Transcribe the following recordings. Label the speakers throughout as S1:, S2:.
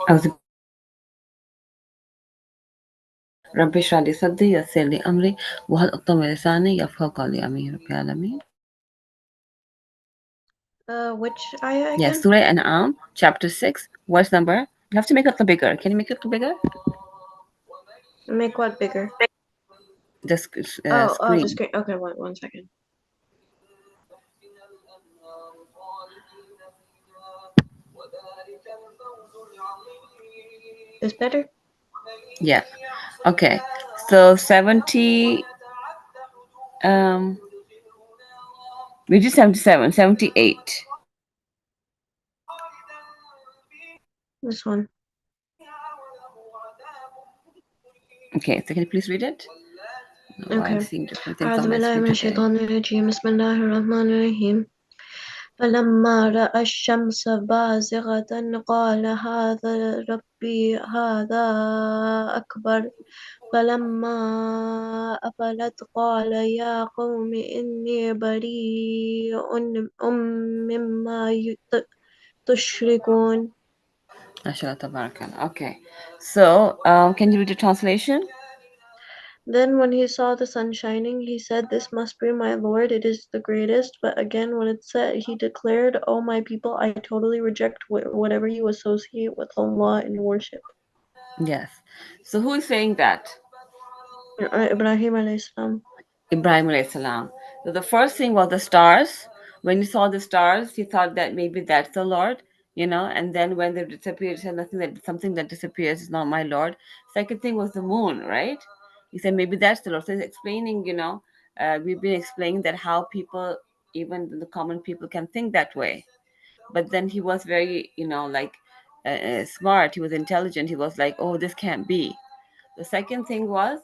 S1: أعوذ رب اشرح لي صدري يسر لي أمري وهل أقطم لساني يفقهوا قولي آمين رب العالمين.
S2: Which ayah
S1: Yes,
S2: again?
S1: Surah An'am, chapter 6, verse number. You have to make it a little bigger. Can you make it a little bigger?
S2: Make what bigger?
S1: The
S2: Oh, the
S1: screen.
S2: screen. Okay, one second. Is better?
S1: Yeah. Okay. So 70. We did 77, 78.
S2: This one.
S1: Okay, so can you please read it? No, I'm
S2: Okay.
S1: seeing different things
S2: أعوذ
S1: on my
S2: بالله
S1: screen
S2: من
S1: today.
S2: الشيطان الرجيم بسم الله الرحمن الرحيم فلما رأى الشمس بازغة قال هذا ربي هذا أكبر فلما أفلت قال يا قوم إني بريء مما تشركون.
S1: MashaAllah, tabarakallah. Okay. So, can you read the translation?
S2: Then when he saw the sun shining, he said, "This must be my Lord, it is the greatest." But again, when it said, he declared, "O my people, I totally reject whatever you associate with Allah in worship."
S1: Yes. So, who is saying that?
S2: Ibrahim alayhi salam.
S1: Ibrahim alayhi salam. So the first thing was the stars. When he saw the stars, he thought that maybe that's the Lord, and then when they disappeared, he said nothing that something that disappears is not my Lord. Second thing was the moon, right? He said maybe that's the Lord. So he's explaining, we've been explaining that how people, even the common people, can think that way. But then he was very, like smart. He was intelligent. He was like, oh, this can't be. The second thing was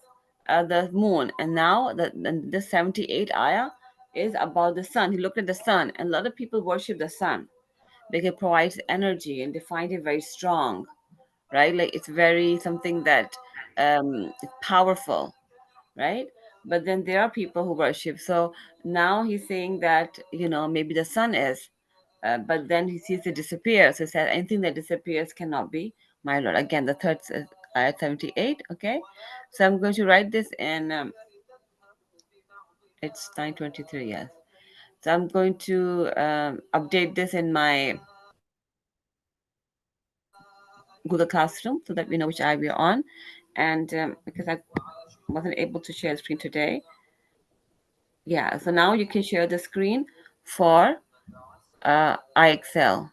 S1: the moon, and now the 78 ayah is about the sun. He looked at the sun, and a lot of people worship the sun because it provides energy and they find it very strong, right? Like it's very something that it's powerful, right? But then there are people who worship. So now he's saying that maybe the sun is, but then he sees it disappear. So he said anything that disappears cannot be my Lord. Again, the third ayat 78. Okay, so I'm going to write this in. It's 9:23. Yes. So I'm going to update this in my Google Classroom so that we know which eye we're on, and because I wasn't able to share the screen today. Yeah. So now you can share the screen for IXL.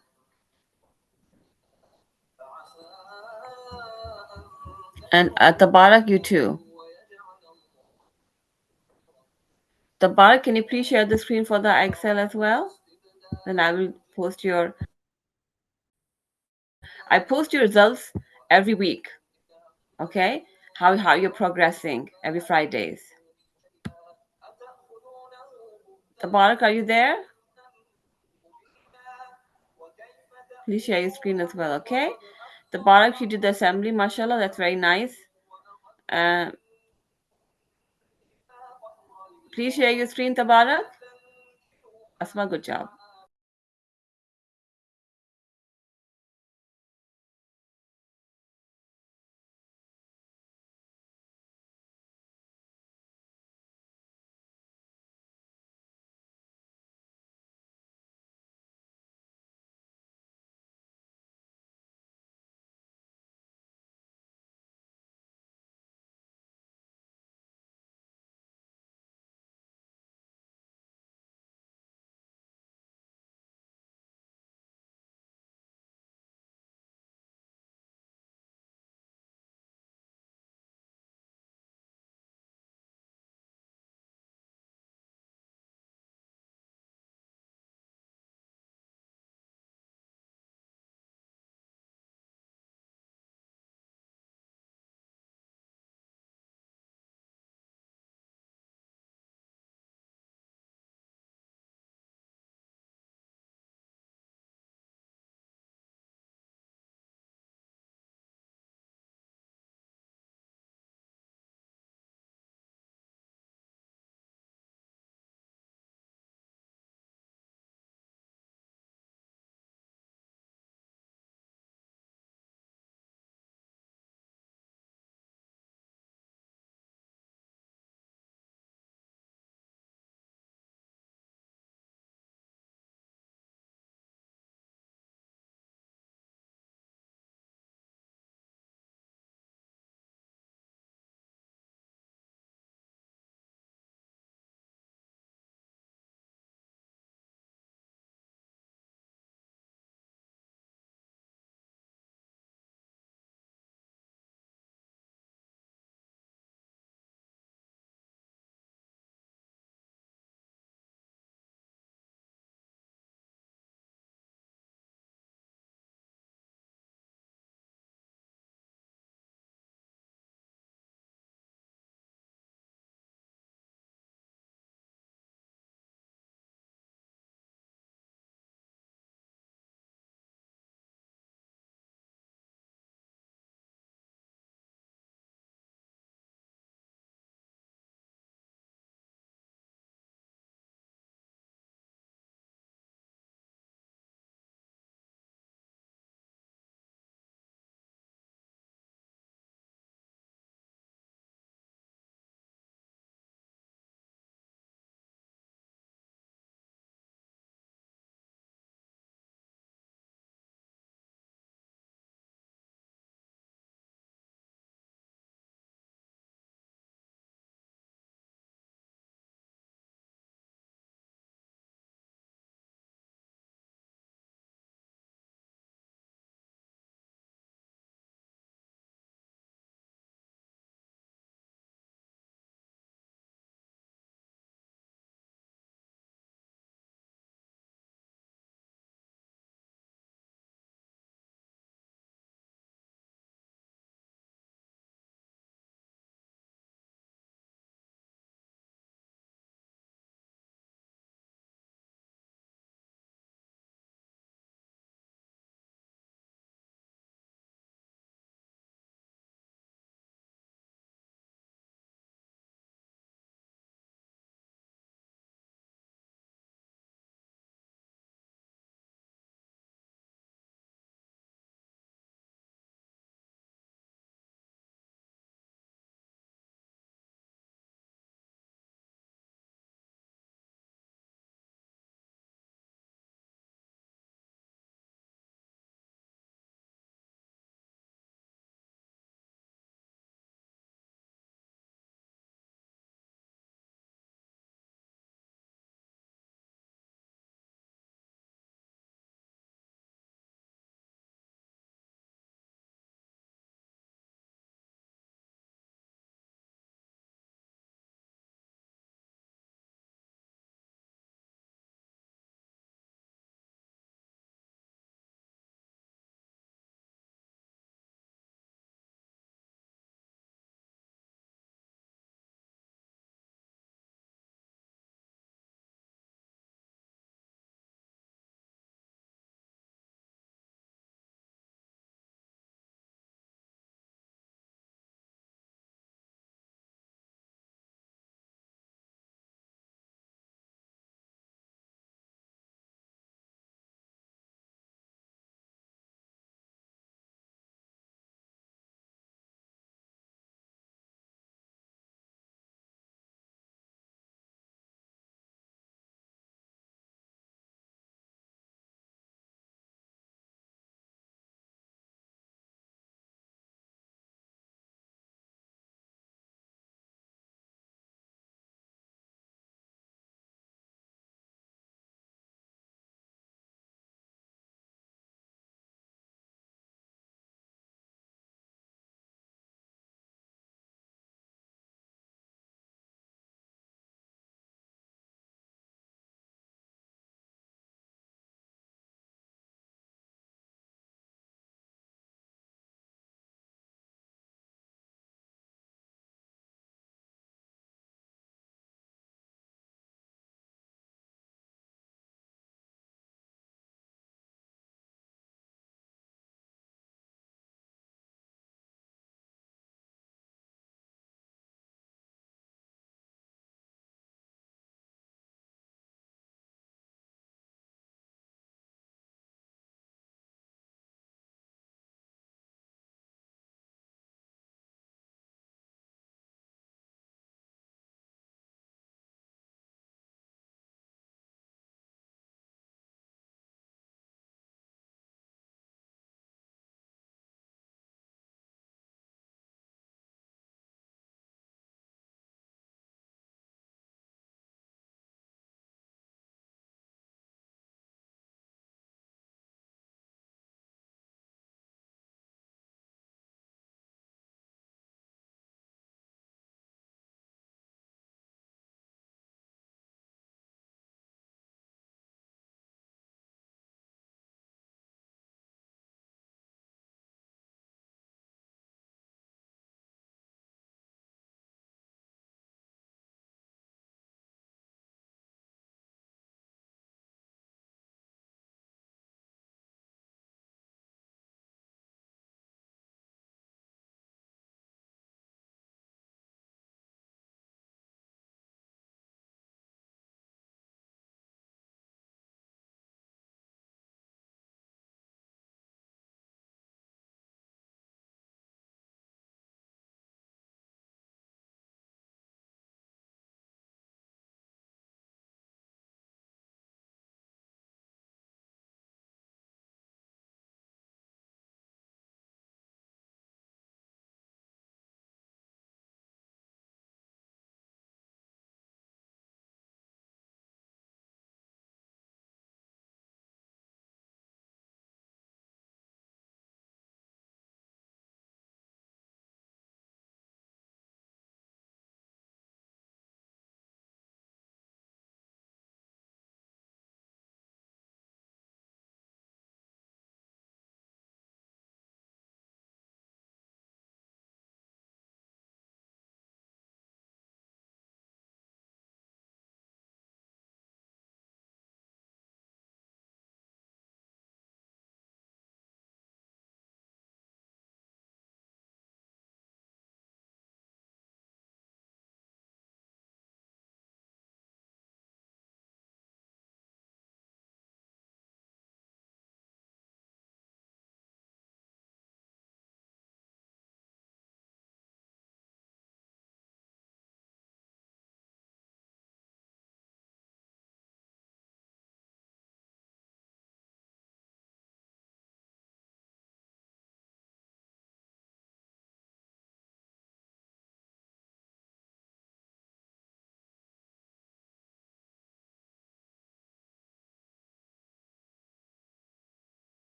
S1: And Tabarak, you too. Tabarak, can you please share the screen for the IXL as well? Then I will post your. I post your results every week. Okay, how you're progressing every Fridays. Tabarak, are you there? Please share your screen as well. Okay. Tabarak, you did the assembly. Mashallah, that's very nice. Uh, please share your screen, Tabarak. Asma, good job.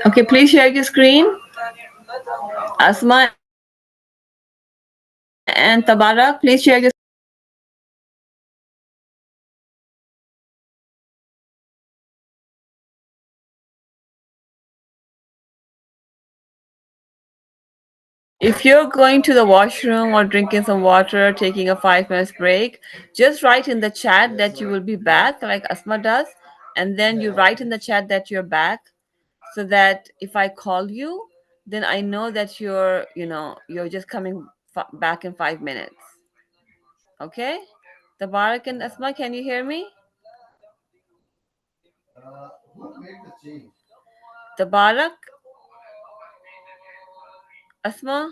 S1: Okay, please share your screen. Asma and Tabarak, please share your screen. If you're going to the washroom or drinking some water, taking a 5 minutes break, just write in the chat that you will be back, like Asma does, and then you write in the chat that you're back, so that if I call you, then I know that you're just coming back in 5 minutes. Okay? Tabarak and Asma, can you hear me? Tabarak, Asma.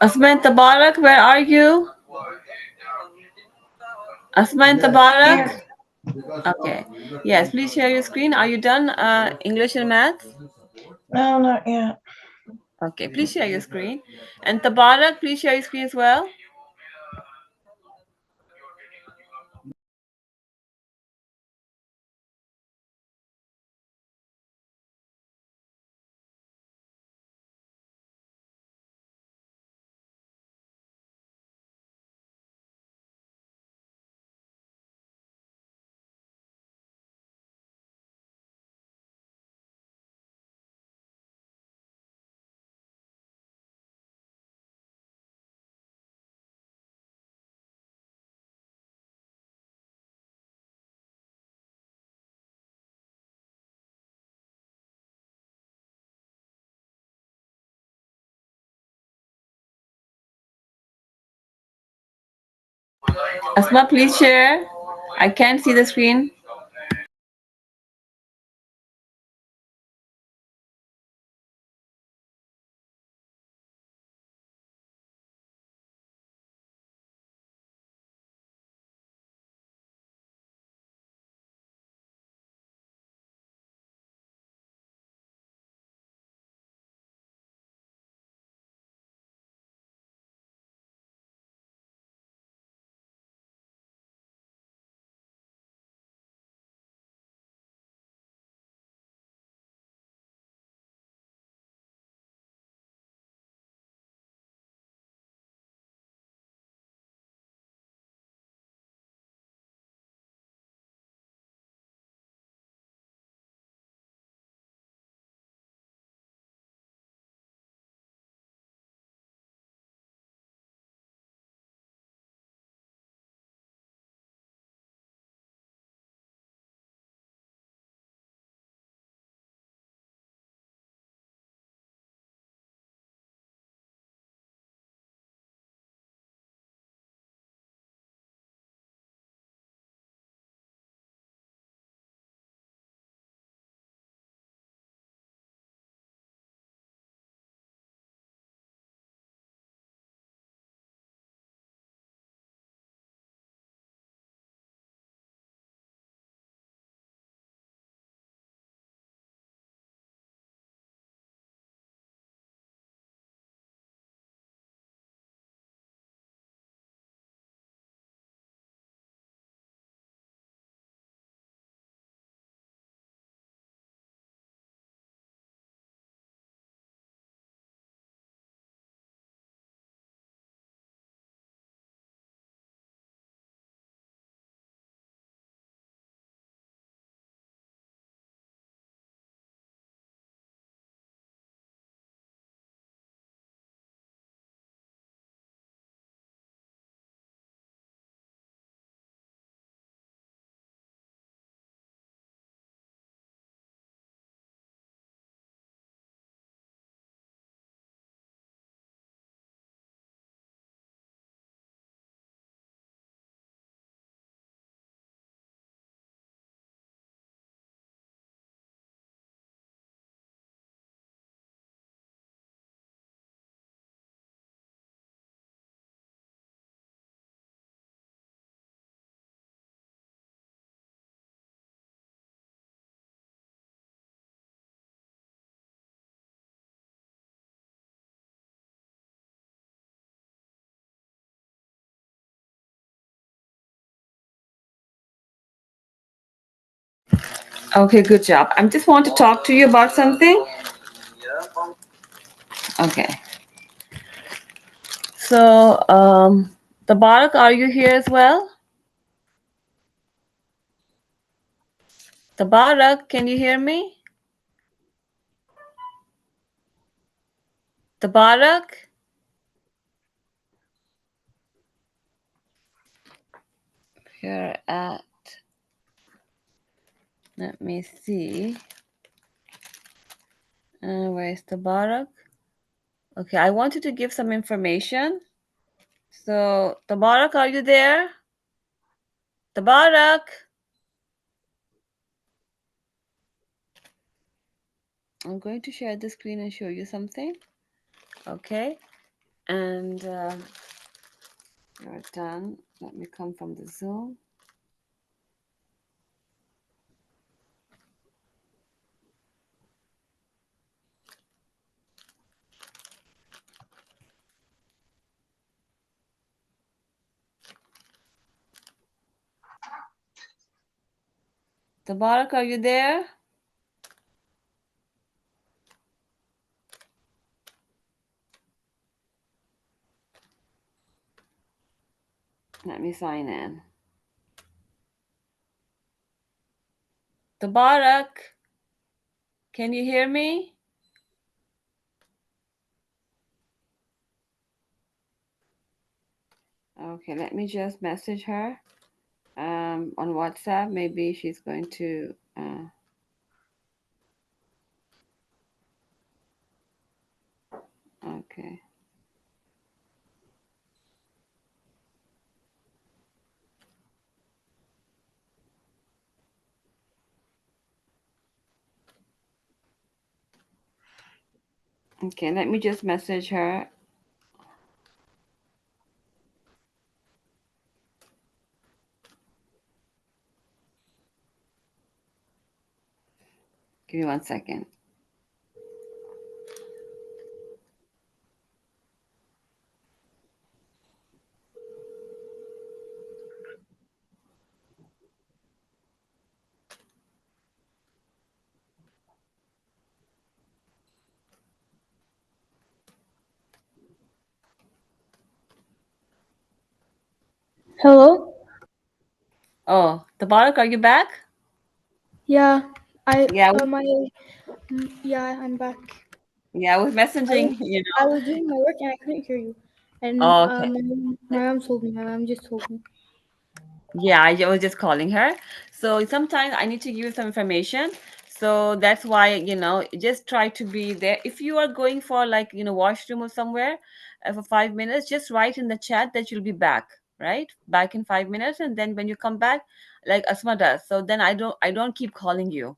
S1: Asma and Tabarak, where are you? Asma and
S2: Here.
S1: Tabarak? Okay. Yes, please share your screen. Are you done English and maths?
S2: No, not yet.
S1: Okay, please share your screen. And Tabarak, please share your screen as well. Asma, please share. I can't see the screen. Okay, good job. I just want to talk to you about something. Okay. So, Tabarak, are you here as well? Tabarak, can you hear me? Tabarak, here at, let me see. Where's Tabarak? Okay, I wanted to give some information. So, Tabarak, are you there? Tabarak, I'm going to share the screen and show you something. Okay, and you're done. Let me come from the Zoom. Tabarak, are you there? Let me sign in. Tabarak, can you hear me? Okay, let me just message her on WhatsApp. Maybe she's going to. Okay. Okay, let me just message her. Give me 1 second.
S3: Hello?
S1: Oh, Tabarak, are you back?
S3: Yeah,
S1: Yeah,
S3: yeah, I'm back.
S1: yeah, I was
S3: I was
S1: messaging.
S3: I was doing my work and I couldn't hear you. And
S1: Oh, okay.
S3: my mom just told me.
S1: Yeah, I was just calling her. So sometimes I need to give you some information. So that's why, just try to be there. If you are going for like, washroom or somewhere for 5 minutes, just write in the chat that you'll be back, right? Back in 5 minutes. And then when you come back, like Asma does. So then I don't keep calling you,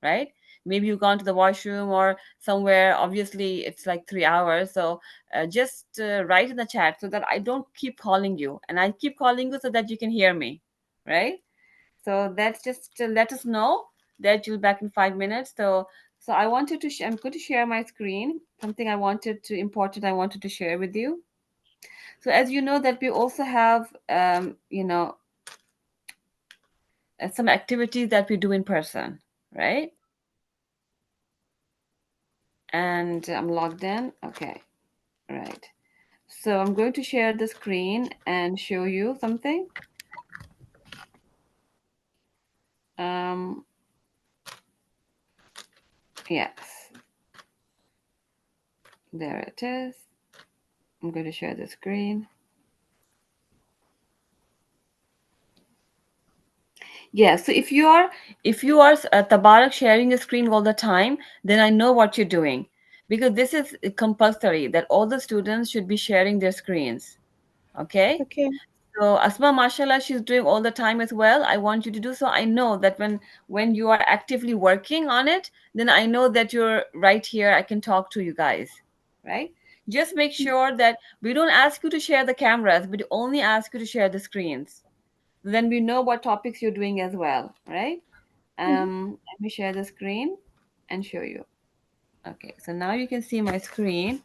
S1: right? Maybe you've gone to the washroom or somewhere. Obviously, it's like 3 hours. So just write in the chat so that I don't keep calling you. And I keep calling you so that you can hear me, right? So that's just to let us know that you'll be back in 5 minutes. So I wanted to. I'm going to share my screen. Something I wanted to share with you. So as you know that we also have some activities that we do in person, right? And I'm logged in. Okay, right. So I'm going to share the screen and show you something. Um, yes, there it is. I'm going to share the screen. Yeah, so if you are Tabarak sharing your screen all the time, then I know what you're doing because this is compulsory that all the students should be sharing their screens. Okay?
S3: Okay.
S1: So Asma, mashallah, she's doing all the time as well. I want you to do so. I know that when you are actively working on it, then I know that you're right here. I can talk to you guys, right? Just make sure that we don't ask you to share the cameras, but only ask you to share the screens. Then we know what topics you're doing as well, right?
S3: Mhm.
S1: Let me share the screen and show you. Okay, so now you can see my screen,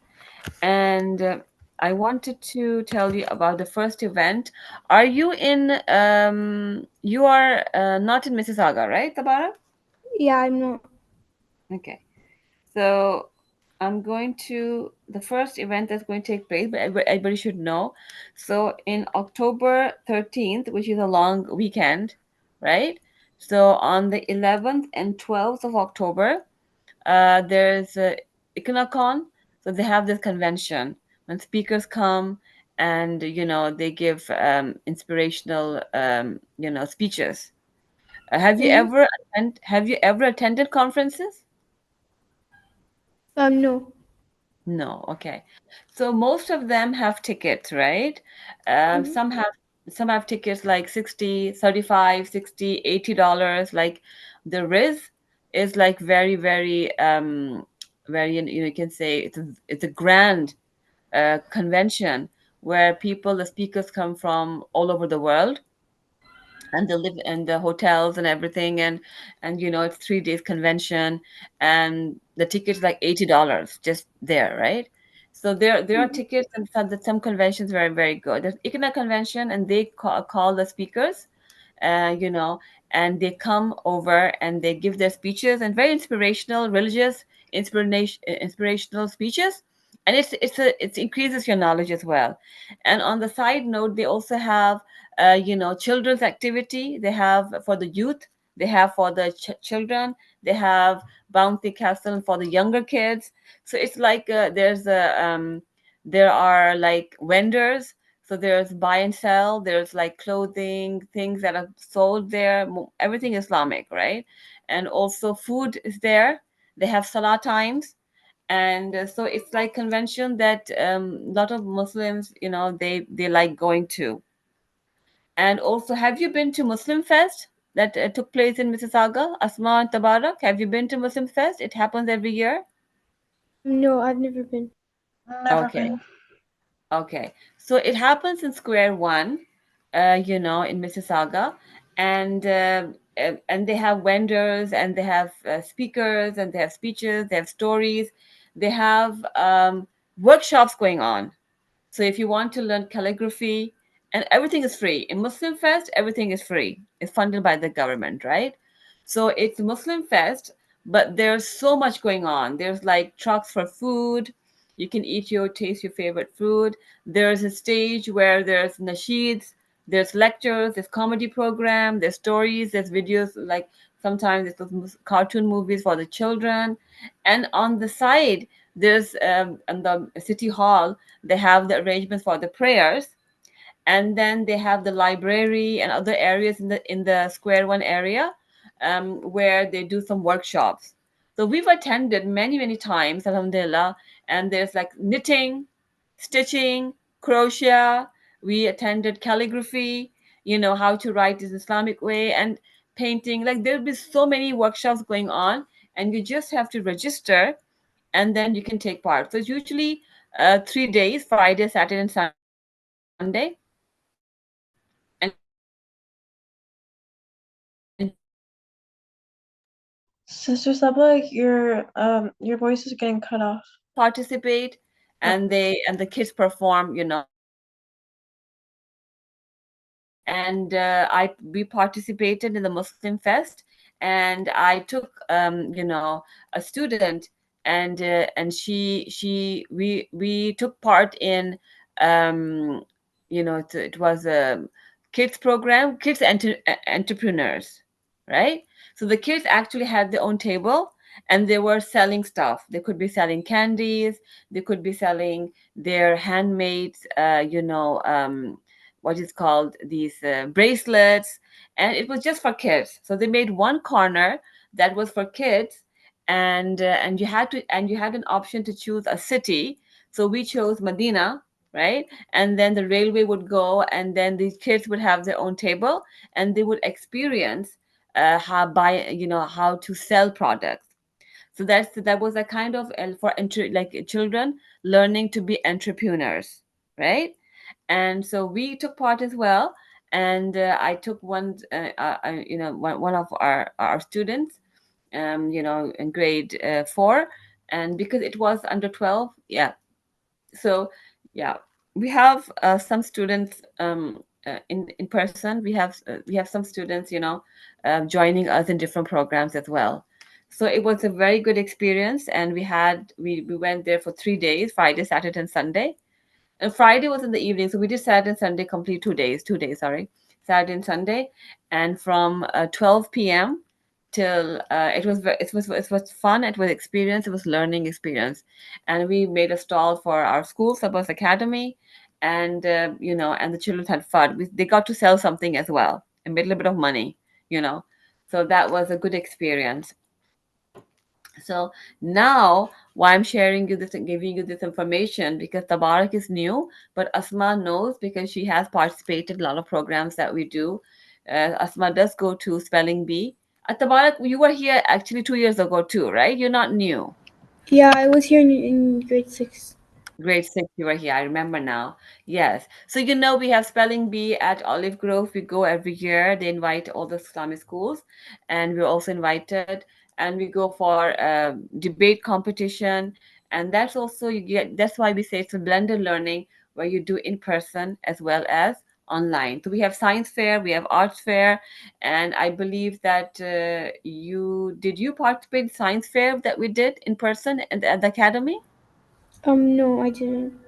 S1: and I wanted to tell you about the first event. Are you in? You are not in Mississauga, right, Tabara?
S3: Yeah, I'm not.
S1: Okay. So I'm going to the first event that's going to take place, but everybody should know. So in October 13th, which is a long weekend, right? So on the 11th and 12th of October, there's a Iconocon. So they have this convention when speakers come and they give inspirational speeches.
S3: Mm-hmm.
S1: Have you ever attended conferences?
S3: No.
S1: No, okay. So most of them have tickets, right?
S3: Mm-hmm.
S1: Some have tickets like 60, 35, 60, $80. Like the Riz is like very, very very you can say it's a grand convention where the speakers come from all over the world, and they live in the hotels and everything, and it's 3 days convention, and the ticket's like $80 just there, right? So there are
S3: Mm-hmm.
S1: tickets, and some conventions very, very good. There's Ikena convention, and they call the speakers, uh, you know, and they come over and they give their speeches, and very inspirational, religious, inspirational speeches, and it increases your knowledge as well. And on the side note, they also have, children's activity. They have for the youth, they have for the children, they have bouncy castle for the younger kids. So it's like there are like vendors, so there's buy and sell. There's like clothing, things that are sold there. Everything Islamic, right? And also food is there. They have salah times, and so it's like convention that a lot of Muslims, they like going to. And also, have you been to Muslim Fest that took place in Mississauga, Asma and Tabarak? Have you been to Muslim Fest? It happens every year.
S3: No, I've never been.
S2: Never
S1: Okay.
S2: been.
S1: Okay, so it happens in Square One, in Mississauga, and and they have vendors, and they have speakers, and they have speeches, they have stories, they have workshops going on. So if you want to learn calligraphy, and everything is free. In Muslim Fest, everything is free. It's funded by the government, right? So it's Muslim Fest, but there's so much going on. There's like trucks for food. You can taste your favorite food. There's a stage where there's nasheeds, there's lectures, there's comedy program, there's stories, there's videos, like sometimes it's those cartoon movies for the children. And on the side, there's in the city hall, they have the arrangements for the prayers, and then they have the library and other areas in the Square One area, where they do some workshops. So we've attended many times, alhamdulillah. And there's like knitting, stitching, crochet. We attended calligraphy, how to write this Islamic way, and painting. Like there'll be so many workshops going on, and you just have to register, and then you can take part. So it's usually 3 days: Friday, Saturday, and Sunday. And you can participate,
S2: Sister Saba, your voice is getting cut off.
S1: and the kids perform, and I we participated in the Muslim Fest, and I took a student, and we took part in, um, it was a kids program, entrepreneurs, right? So the kids actually had their own table, and they were selling stuff. They could be selling candies, they could be selling their handmade, what is called these bracelets, and it was just for kids. So they made one corner that was for kids, and you had an option to choose a city. So we chose Medina, right? And then the railway would go, and then these kids would have their own table, and they would experience how to sell products. So that was a kind of for like children learning to be entrepreneurs, right? And so we took part as well. And I took one of our students, in grade 4, and because it was under 12, yeah. So yeah, we have some students in person. We have some students, joining us in different programs as well. So it was a very good experience, and we went there for 3 days, Friday, Saturday, and Sunday. And Friday was in the evening, so we did Saturday and Sunday complete 2 days, 2 days, sorry, Saturday and Sunday, and from 12 p.m. till it was fun. It was experience. It was learning experience, and we made a stall for our school, Sabas Academy, and and the children had fun. They got to sell something as well and made a little bit of money, you know. So that was a good experience. So now, why I'm sharing you this and giving you this information, because Tabarak is new, but Asma knows because she has participated in a lot of programs that we do. Asma does go to Spelling Bee. Tabarak, you were here actually 2 years ago too, right? You're not new.
S3: Yeah, I was here in grade 6.
S1: Grade six, you were here. I remember now. Yes. So we have spelling bee at Olive Grove. We go every year. They invite all the Islamic schools, and we're also invited. And we go for a debate competition, and that's also you get. That's why we say it's a blended learning where you do in person as well as online. So we have science fair, we have arts fair, and I believe that you participate in science fair that we did in person at the academy?
S3: No, I didn't.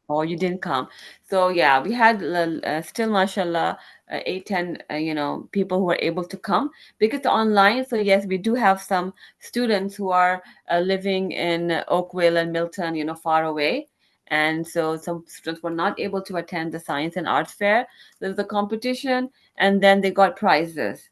S1: Oh, you didn't come. So yeah, we had still, mashallah, 8, 10, people who were able to come because online. So yes, we do have some students who are living in Oakville and Milton, far away. And so some students were not able to attend the science and arts fair. There was a competition, and then they got prizes,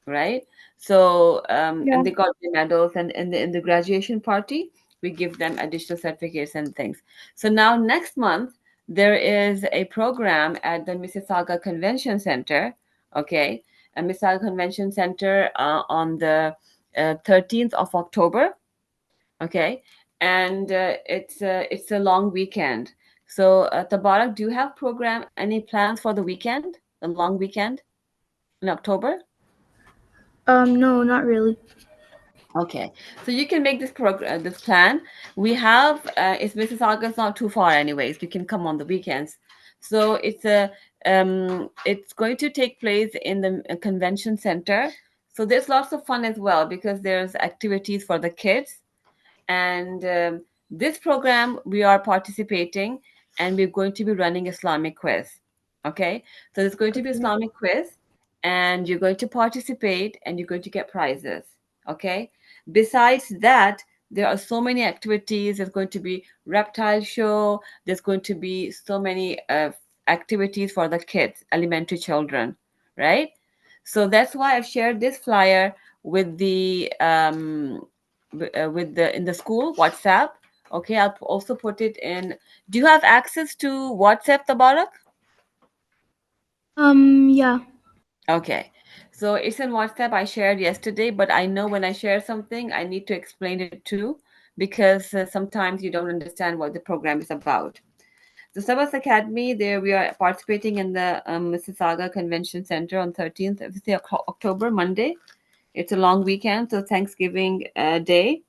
S1: right? So and
S3: Yeah.
S1: they got the medals, and in the graduation party, we give them additional certificates and things. So now next month there is a program at the Mississauga Convention Center, okay, and Mississauga Convention Center on the 13th of October, okay, and it's a long weekend. So Tabarak, do you have any plans for the weekend, the long weekend in October?
S3: No, not really.
S1: Okay, so you can make this plan. We have it's Mississauga is not too far, anyways. You can come on the weekends. So it's going to take place in the convention center. So there's lots of fun as well because there's activities for the kids, and this program we are participating, and we're going to be running Islamic quiz. Okay, so there's going to be
S3: Okay.
S1: Islamic quiz, and you're going to participate, and you're going to get prizes. Okay, besides that, there are so many activities. There's going to be reptile show. There's going to be so many activities for the kids, elementary children, right? So that's why I've shared this flyer with the with the in the school WhatsApp. Okay, I'll also put it in. Do you have access to WhatsApp, Tabarak?
S3: Yeah.
S1: Okay, so it's in WhatsApp. I shared yesterday, but I know when I share something, I need to explain it too, because sometimes you don't understand what the program is about. The Sabas Academy, there we are participating in the Mississauga Convention Center on 13th of October, Monday. It's a long weekend, so Thanksgiving Day,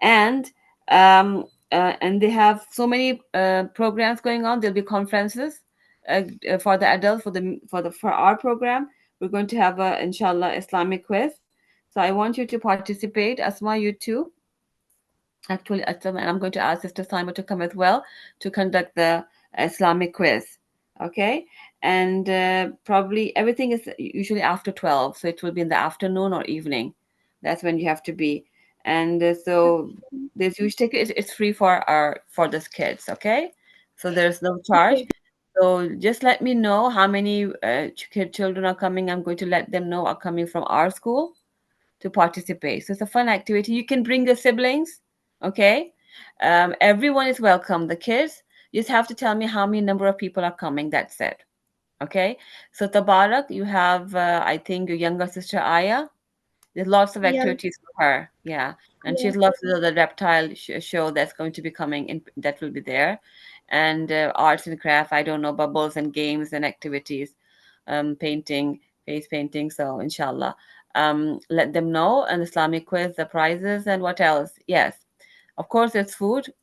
S1: and and they have so many programs going on. There'll be conferences for the adults, for our program. We're going to have a inshallah Islamic quiz. So I want you to participate. Asma, you too. Actually, and I'm going to ask Sister Simon to come as well to conduct the Islamic quiz. Okay, and probably everything is usually after 12, so it will be in the afternoon or evening. That's when you have to be. And so there's usually it's free for these kids. Okay, so there's no charge.
S3: Okay.
S1: So just let me know how many children are coming. I'm going to let them know are coming from our school to participate. So it's a fun activity. You can bring your siblings, okay? Everyone is welcome. The kids, you just have to tell me how many number of people are coming. That's it, okay? So Tabarak, you have, I think, your younger sister Aya. There's lots of
S3: Yeah.
S1: activities for her, yeah, and
S3: Yeah.
S1: she's loves the reptile show that's going to be coming in. That will be there, and arts and craft. I don't know, bubbles and games and activities, painting, face painting. So inshallah, let them know. An Islamic quiz, the prizes, and what else? Yes, of course, it's food.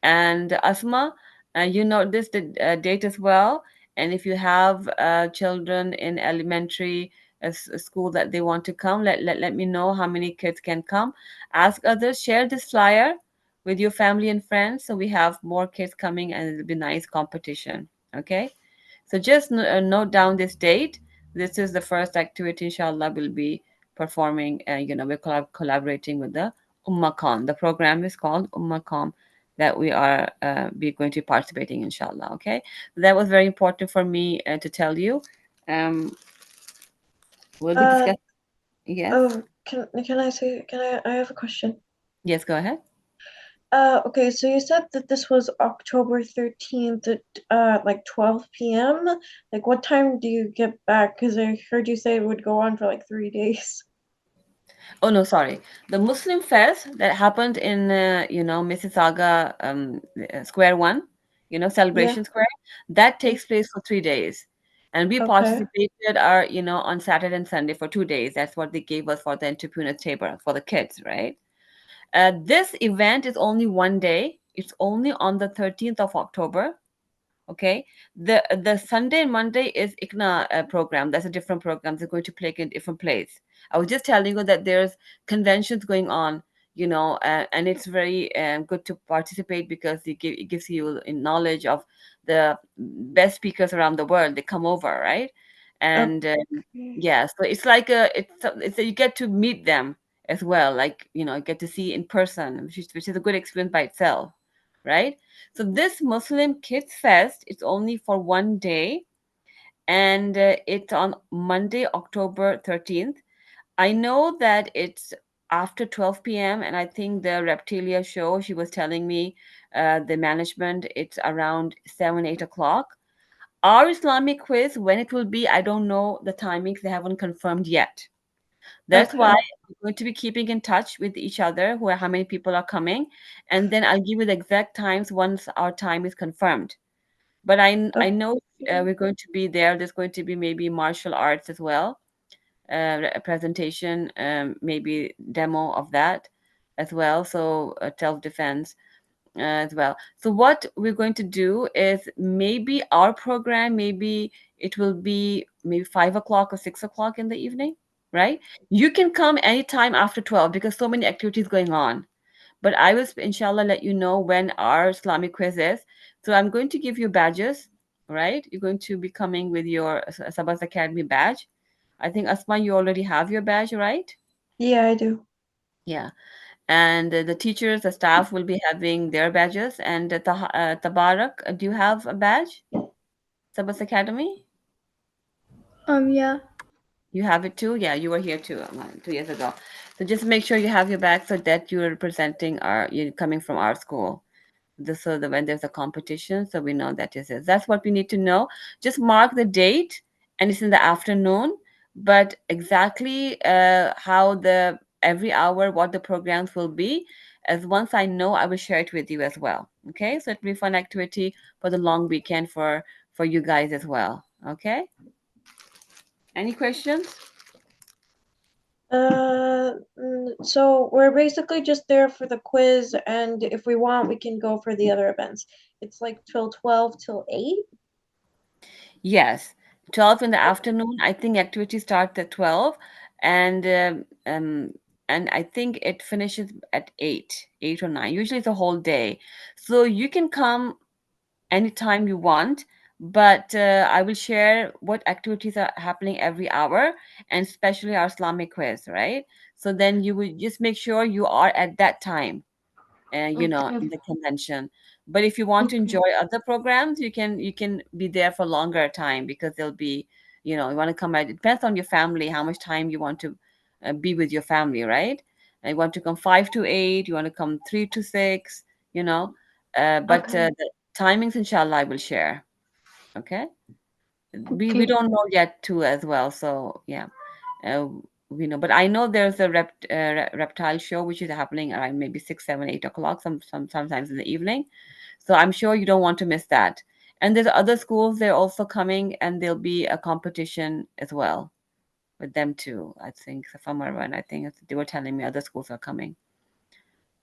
S1: And Asma, you know this date as well. And if you have children in elementary, a school that they want to come, let me know how many kids can come. Ask others, share this flyer with your family and friends so we have more kids coming and it'll be nice competition. Okay, so just note down this date. This is the first activity, inshallah, we'll be performing. We're collaborating with the Ummah. The program is called Ummah that we are be going to be participating, inshallah. Okay, that was very important for me to tell you. Um, we'll be
S2: Uh,
S1: discussing. Yes,
S2: oh, can I say, I have a question.
S1: yes, go ahead.
S2: Okay, so you said that this was October 13th at like 12 p.m. Like what time do you get back? Because I heard you say it would go on for like 3 days.
S1: Oh no, sorry. The Muslim fest that happened in Mississauga Square One,
S2: Yeah,
S1: Celebration Square, that
S2: yeah.
S1: takes place for 3 days, and we
S2: Okay,
S1: participated on Saturday and Sunday for 2 days. That's what they gave us for the entrepreneur table for the kids, right? This event is only one day. It's only on the 13th of October. Okay, the Sunday and Monday is ICNA program. That's a different program. They're going to play in different place. I was just telling you that there's conventions going on, and it's very good to participate because it gives you knowledge of the best speakers around the world. They come over, right? And
S2: okay,
S1: yeah, so it's like you get to meet them as well, like get to see in person, which is a good experience by itself, right? So this Muslim Kids Fest is only for one day, and it's on Monday, October 13th. I know that it's after 12 p.m., and I think the Reptilia show, she was telling me, the management, it's around 7, 8 o'clock. Our Islamic quiz, when it will be, I don't know the timings, they haven't confirmed yet. That's why
S2: okay,
S1: we're going to be keeping in touch with each other, how many people are coming, and then I'll give you the exact times once our time is confirmed. But I know
S2: okay,
S1: we're going to be there. There's going to be maybe martial arts as well, a presentation, maybe demo of that as well. So self defense as well. So what we're going to do is maybe our program, maybe it will be maybe 5 o'clock or 6 o'clock in the evening, right? You can come anytime after 12 because so many activities going on. But I will, inshallah, let you know when our Islamic quiz is. So I'm going to give you badges, right? You're going to be coming with your Sabas Academy badge. I think Asma, you already have your badge, right?
S2: yeah, I do.
S1: Yeah. And the teachers, the staff will be having their badges. And Tabarak, do you have a badge? Sabas Academy?
S3: Yeah.
S1: You have it too? Yeah, you were here too 2 years ago. So just make sure you have your badge so that you're representing you're coming from our school. So that when there's a competition, so we know that is it. That's what we need to know. Just mark the date, and it's in the afternoon. But exactly how the every hour, what the programs will be, as once I know, I will share it with you as well. Okay, so it'll be a fun activity for the long weekend for you guys as well. Okay, any questions?
S2: So we're basically just there for the quiz, and if we want, we can go for the other events. It's like till 12 till 8.
S1: Yes, 12 in the afternoon. I think activity starts at 12, and I think it finishes at 8, 8 or 9. Usually it's a whole day. So you can come anytime you want, but I will share what activities are happening every hour, and especially our Islamic quiz, right? So then you will just make sure you are at that time,
S2: Okay,
S1: in the convention. But if you want to
S2: okay,
S1: enjoy other programs, you can be there for longer time because there'll be, you want to come out. It depends on your family, how much time you want to be with your family, right? And you want to come 5 to 8, you want to come 3 to 6, you know. But
S2: okay,
S1: the timings, inshallah, I will share. Okay. We
S2: okay.
S1: don't know yet too as well. So yeah, uh, we know. But I know there's a reptile show which is happening around maybe 6, 7, 8 o'clock, sometimes in the evening. So I'm sure you don't want to miss that. And there's other schools, they're also coming, and there'll be a competition as well with them too. I think if I'm right, I think they were telling me other schools are coming.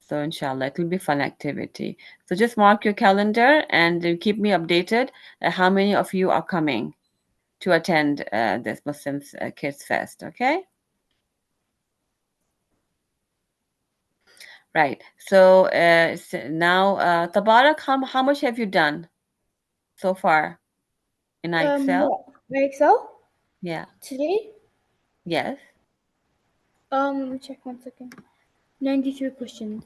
S1: So inshallah, it will be fun activity. So just mark your calendar and keep me updated how many of you are coming. to attend this Muslims Kids Fest. Okay, right. So now, Tabarak, how much have you done so far in Excel?
S3: What? My Excel
S1: Yeah.
S3: today?
S1: Yes.
S3: Let me check 1 second. 93 questions.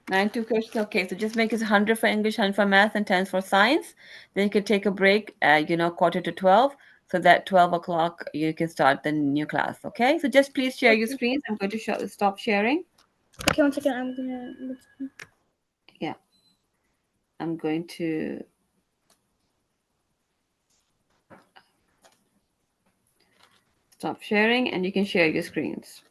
S1: 92 questions. Okay, so just make it 100 for English, 100 for math, and 10 for science. Then you could take a break, quarter to 12, so that 12 o'clock you can start the new class. Okay, so just please share your
S3: Okay.
S1: screens. I'm going to stop sharing.
S3: Okay, 1 second. I'm gonna.
S1: Yeah, I'm going to stop sharing, and you can share your screens.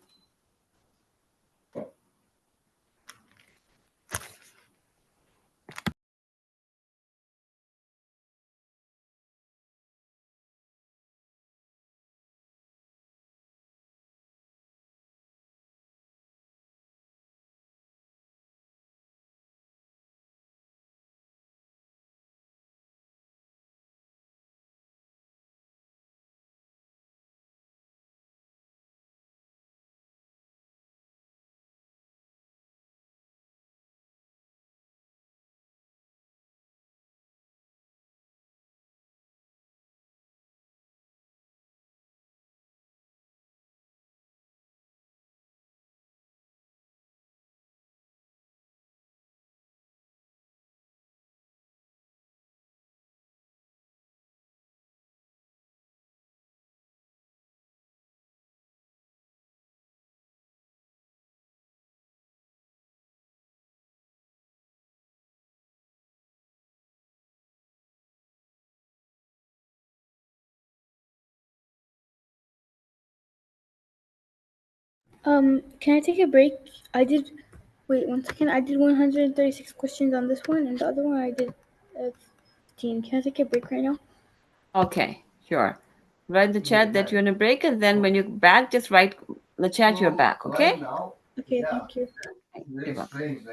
S3: Can I take a break? I did. Wait 1 second. I did 136 questions on this one, and the other one I did 15. Can I take a break right now?
S1: Okay, sure. Write in the chat that you're on a break, and then when you're back, just write in the chat you're back. Okay?
S3: Okay, thank you.
S1: You're welcome.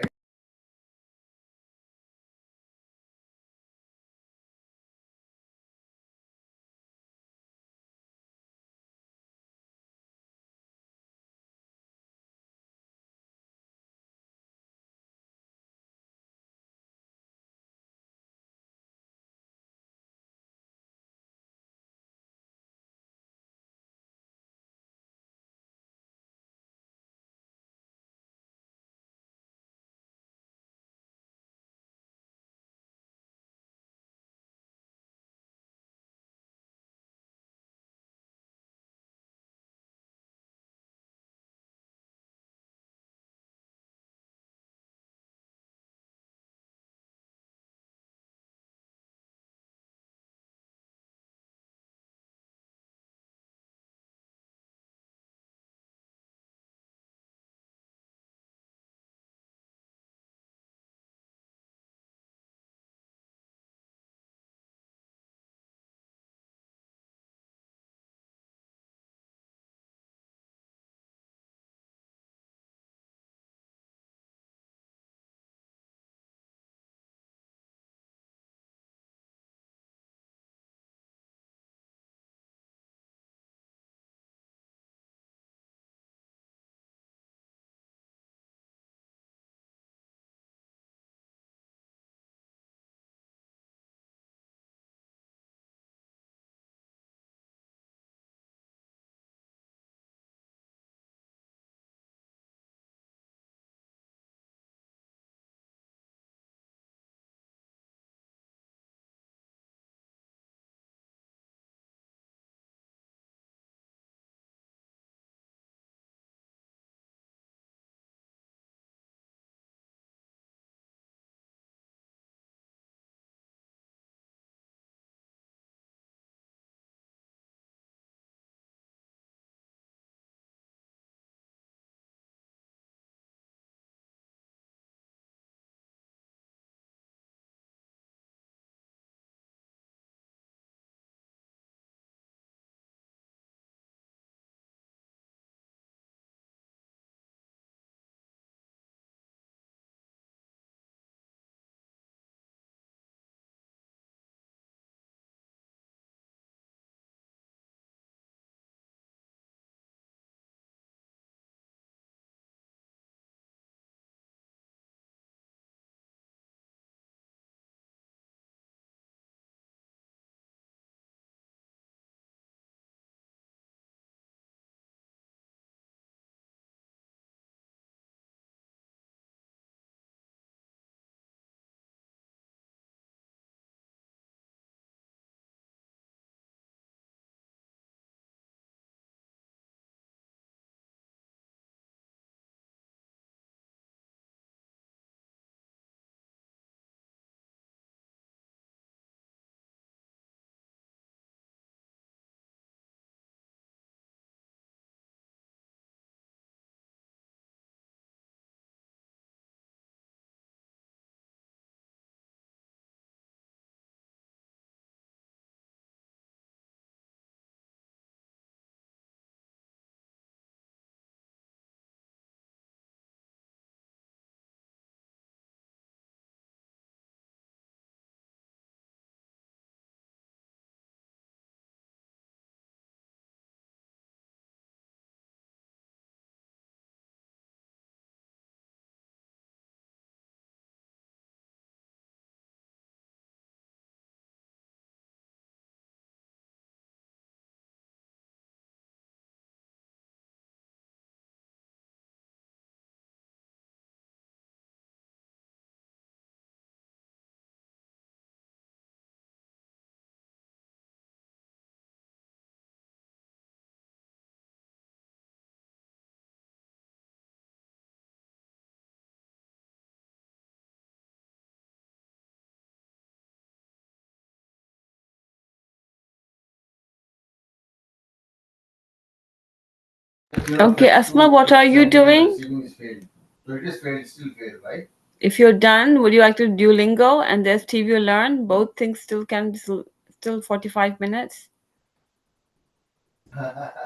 S1: Okay, Asma, what are you doing? If you're done, would you like to do Duolingo and there's TV Learn? Both things still can be still 45 minutes.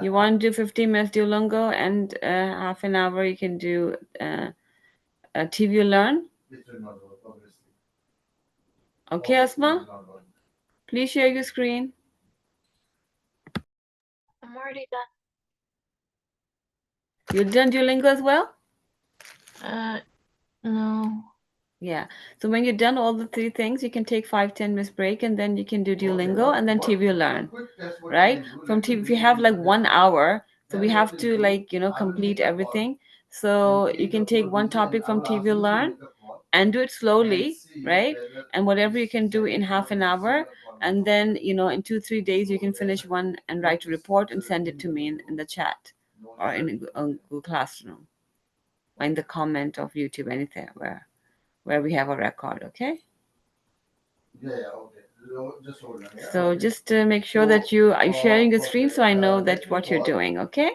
S1: You want to do 15 minutes Duolingo and half an hour you can do TV Learn? Okay, Asma? Please share your screen.
S2: I'm already done.
S1: You done Duolingo as well?
S2: No.
S1: Yeah. So when you're done all the three things, you can take 5-10 minutes break and then you can do Duolingo and then TV Learn. Right? From TV, if you have like 1 hour, so we have to like, complete everything. So you can take one topic from TV Learn and do it slowly, right? And whatever you can do in half an hour. And then, in 2-3 days, you can finish one and write a report and send it to me in the chat or in Google Classroom or in the comment of YouTube, anything where we have a record, okay? So just make sure that you are sharing the screen so I know that what you're doing, okay?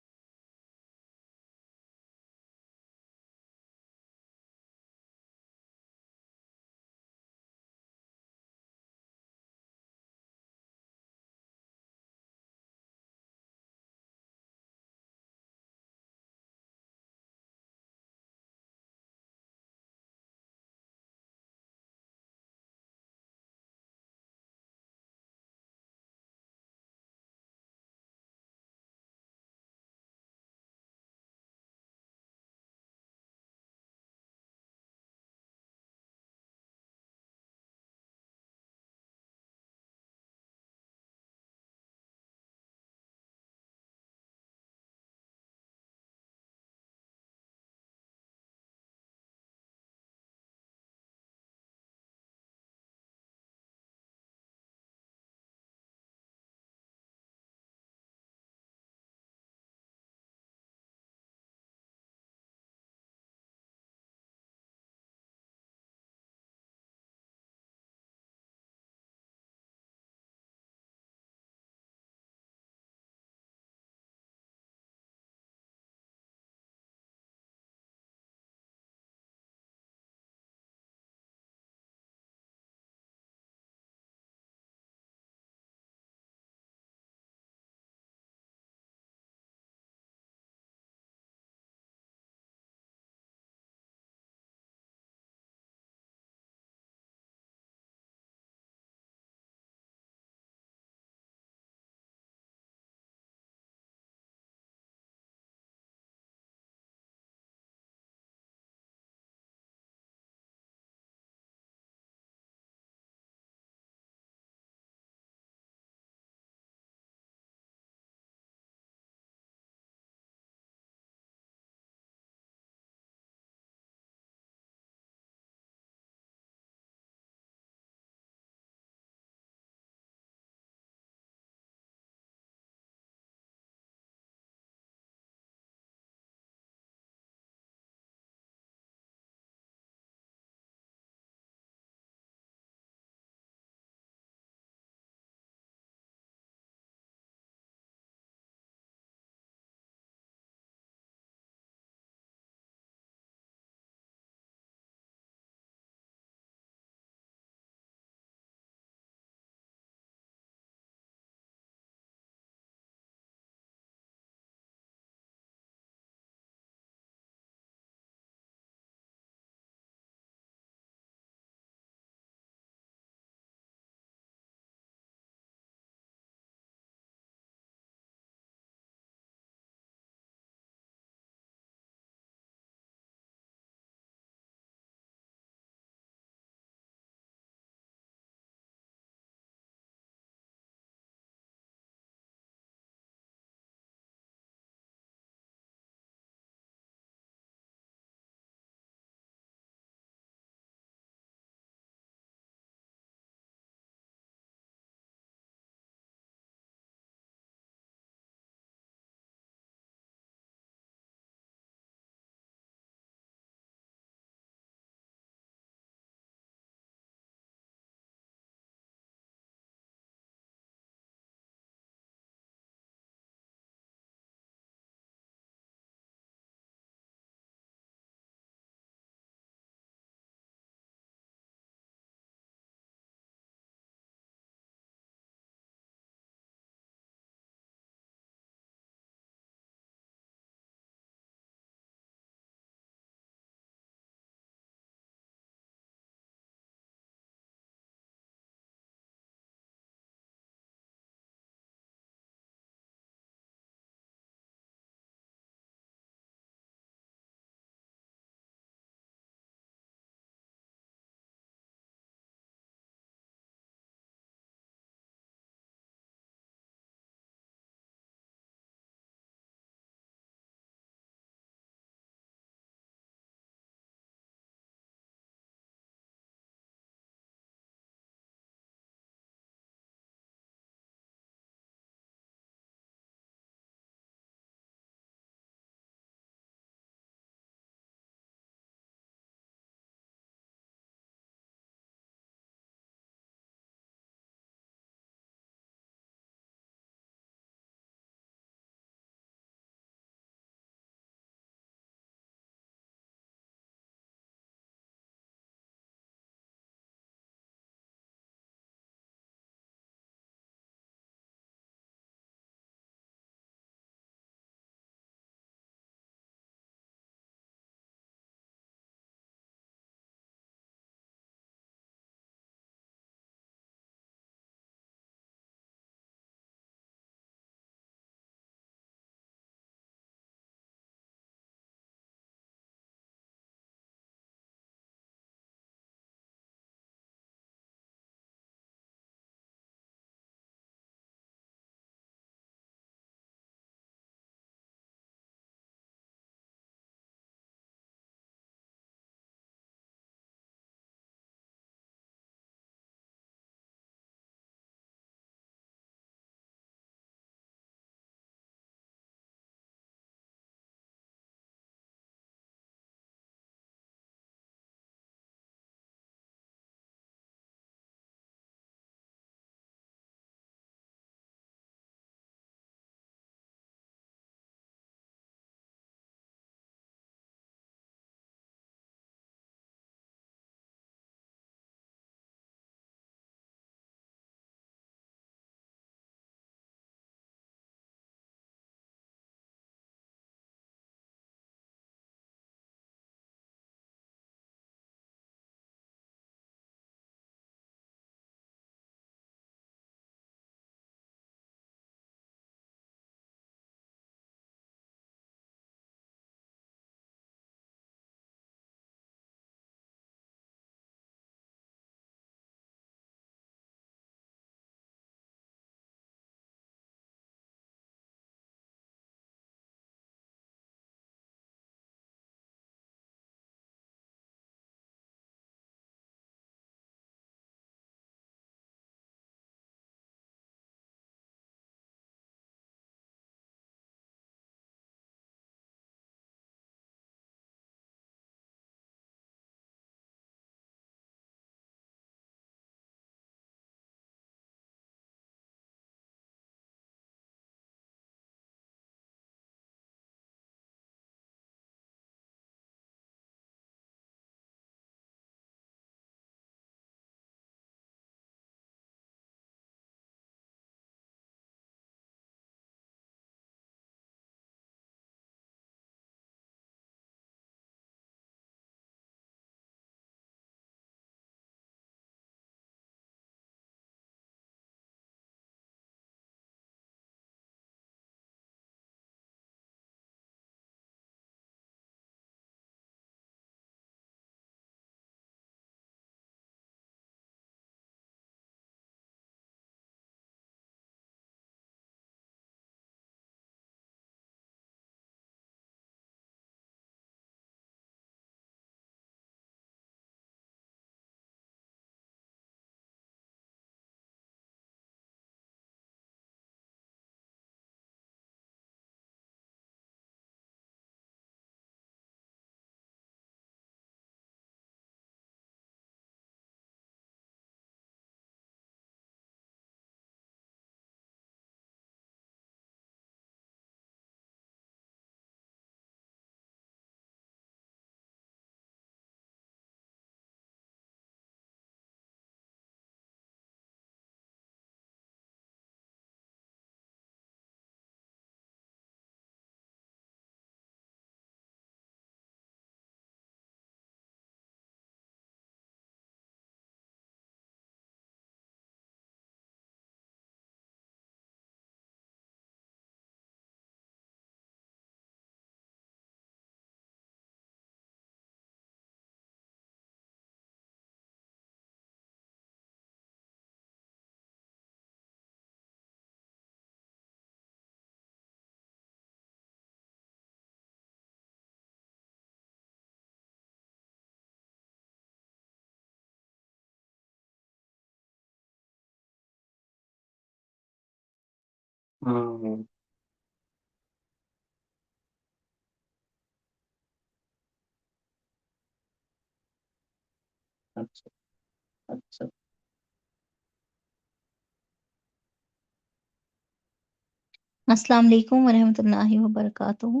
S4: अस्सलाम वालेकुम वरहमतुल्लाहि वबरकातुहू।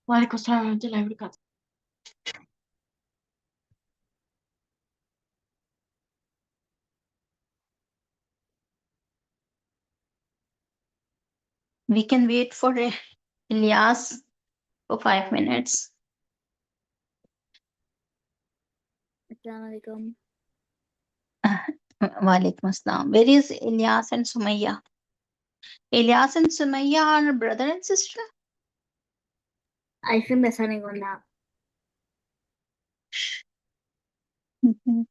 S2: Waalaikumsalam warahmatullahi wabarakatuh.
S4: We can wait for Ilyas for 5 minutes.
S3: Assalamualaikum.
S4: Walaikum assalam. Where is Ilyas and Sumayya? Ilyas and Sumayya are brother and sister?
S3: I think they're signing on now.
S4: Mhm.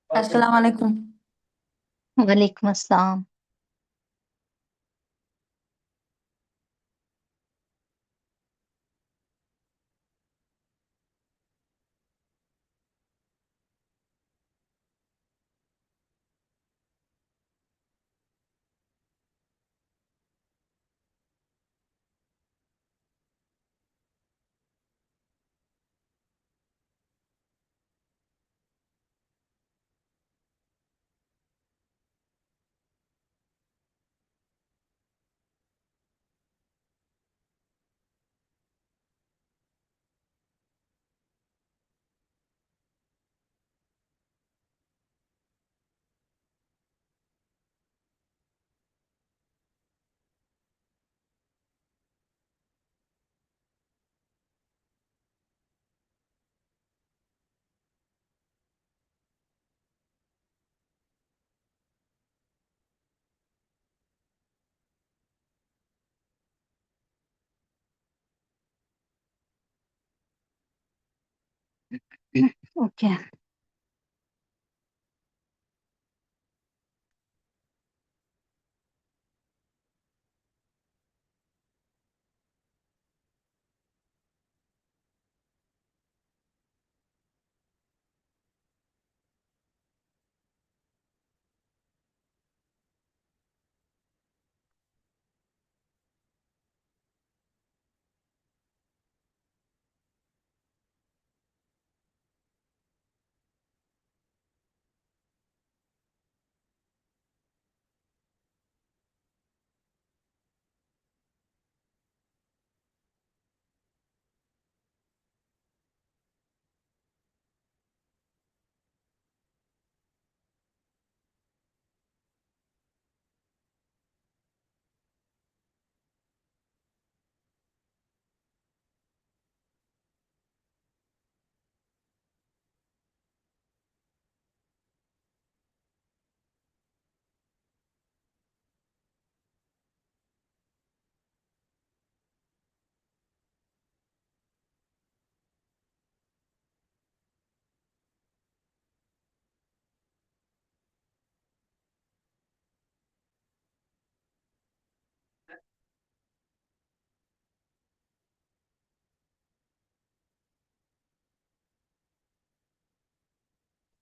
S5: Assalamu alaikum.
S4: Walaikum assalam. Okay.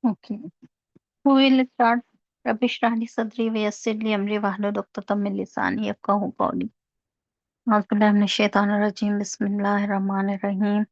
S4: Okay. Who will start? رب اشرح لي صدري ويسر لي أمري واحلل عقدة من لساني يفقهوا قولي. أعوذ بالله من الشيطان الرجيم. بسم الله الرحمن الرحيم.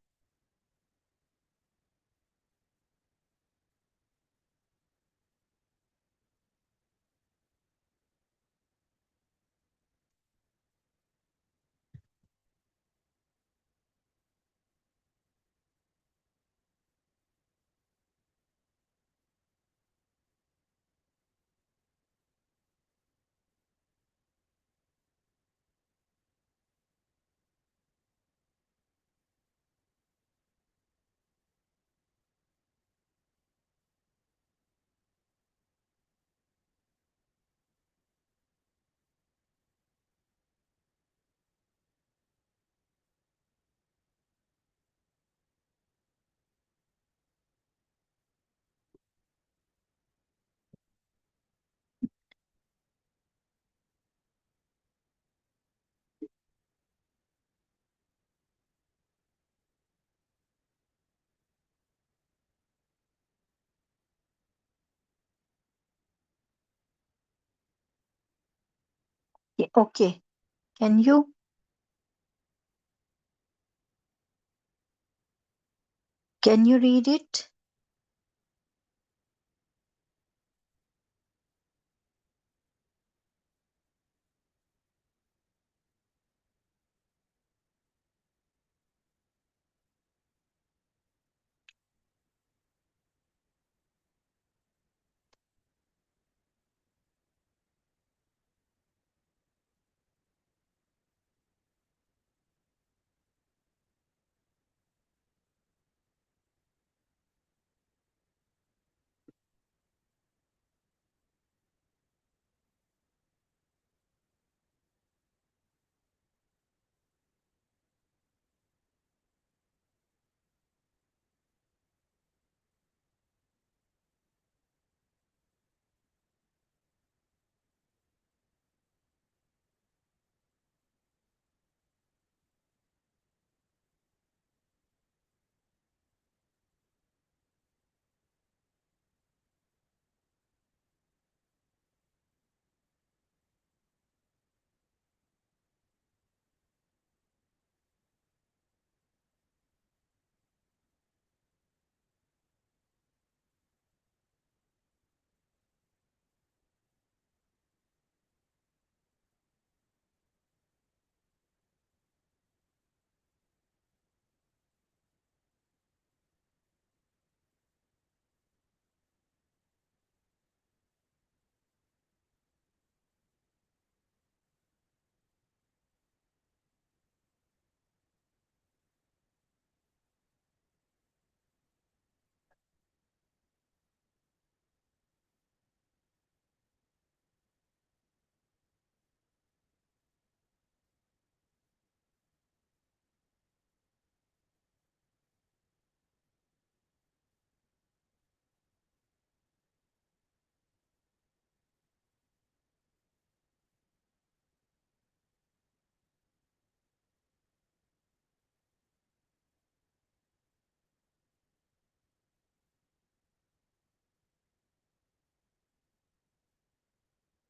S4: Okay. Can you read it?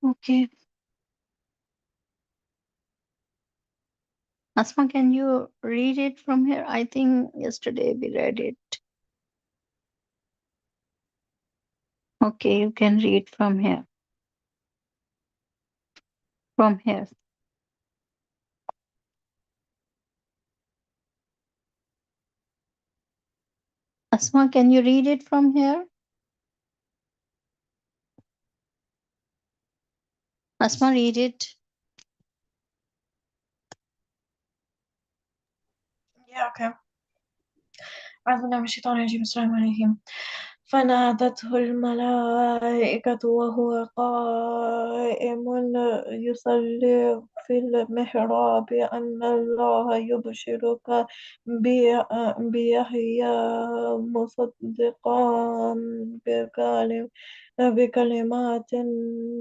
S4: Okay. Asma, can you read it from here? I think yesterday we read it. Okay, you can read from here. From here. Asma, can you read it from here? Asma, read it.
S2: Yeah, okay. أعوذ بالله من الشيطان الرجيم. بسم الله الرحمن الرحيم. فنادته الملائكة وهو قائم يصلي في المحراب أن الله يبشرك بيحيى مصدقا بكلمات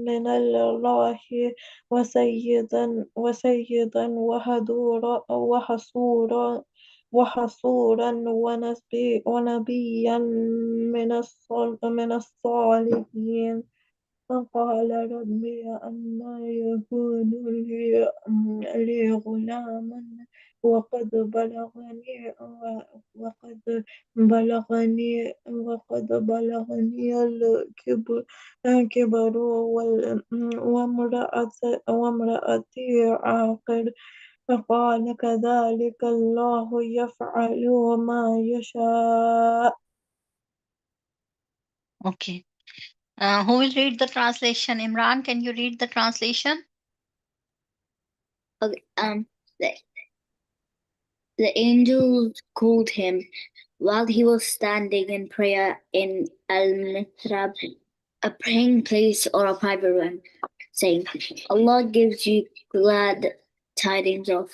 S2: من الله وسيدا وحصورا وحصورا ونبيا من الصالحين. فقال ربي أنى يكون لي غلام وقد بلغني الكبر وامرأتي عاقر. فقال كذلك الله يفعل ما يشاء.
S4: Okay. Who will read the translation? Imran, can you read the translation?
S3: Okay, the angel called him while he was standing in prayer in al-mihrab, a praying place or a private room, saying, Allah gives you glad tidings of.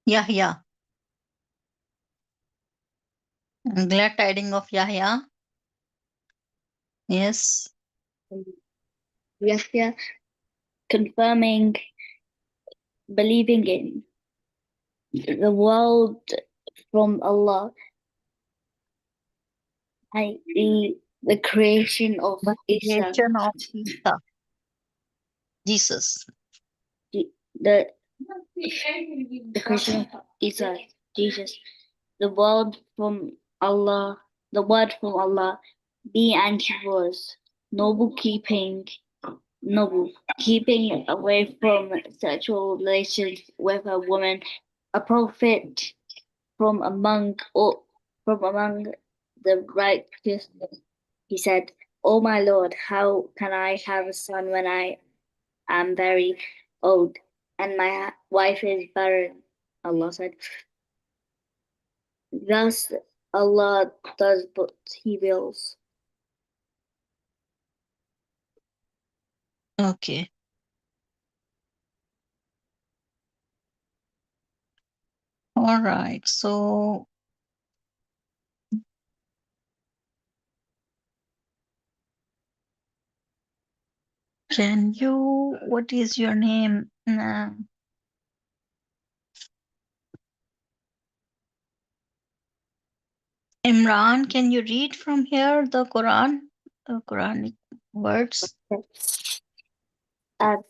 S4: Yahya. Glad tidings of Yahya. Yes.
S3: Yahya confirming, believing in the world from Allah, the creation of
S4: The
S3: Isa,
S4: creation of Isa, Jesus.
S3: the, the creation of Isa, Jesus, the world from Allah, the word from Allah, be and he was noble keeping away from sexual relations with a woman, a prophet from among the righteous. He said, "O my Lord, how can I have a son when I am very old and my wife is barren?" Allah said, "Thus Allah does what He wills."
S4: Okay. All right. So can you, what is your name? Imran, can you read from here the Quran, the Quranic words?
S3: At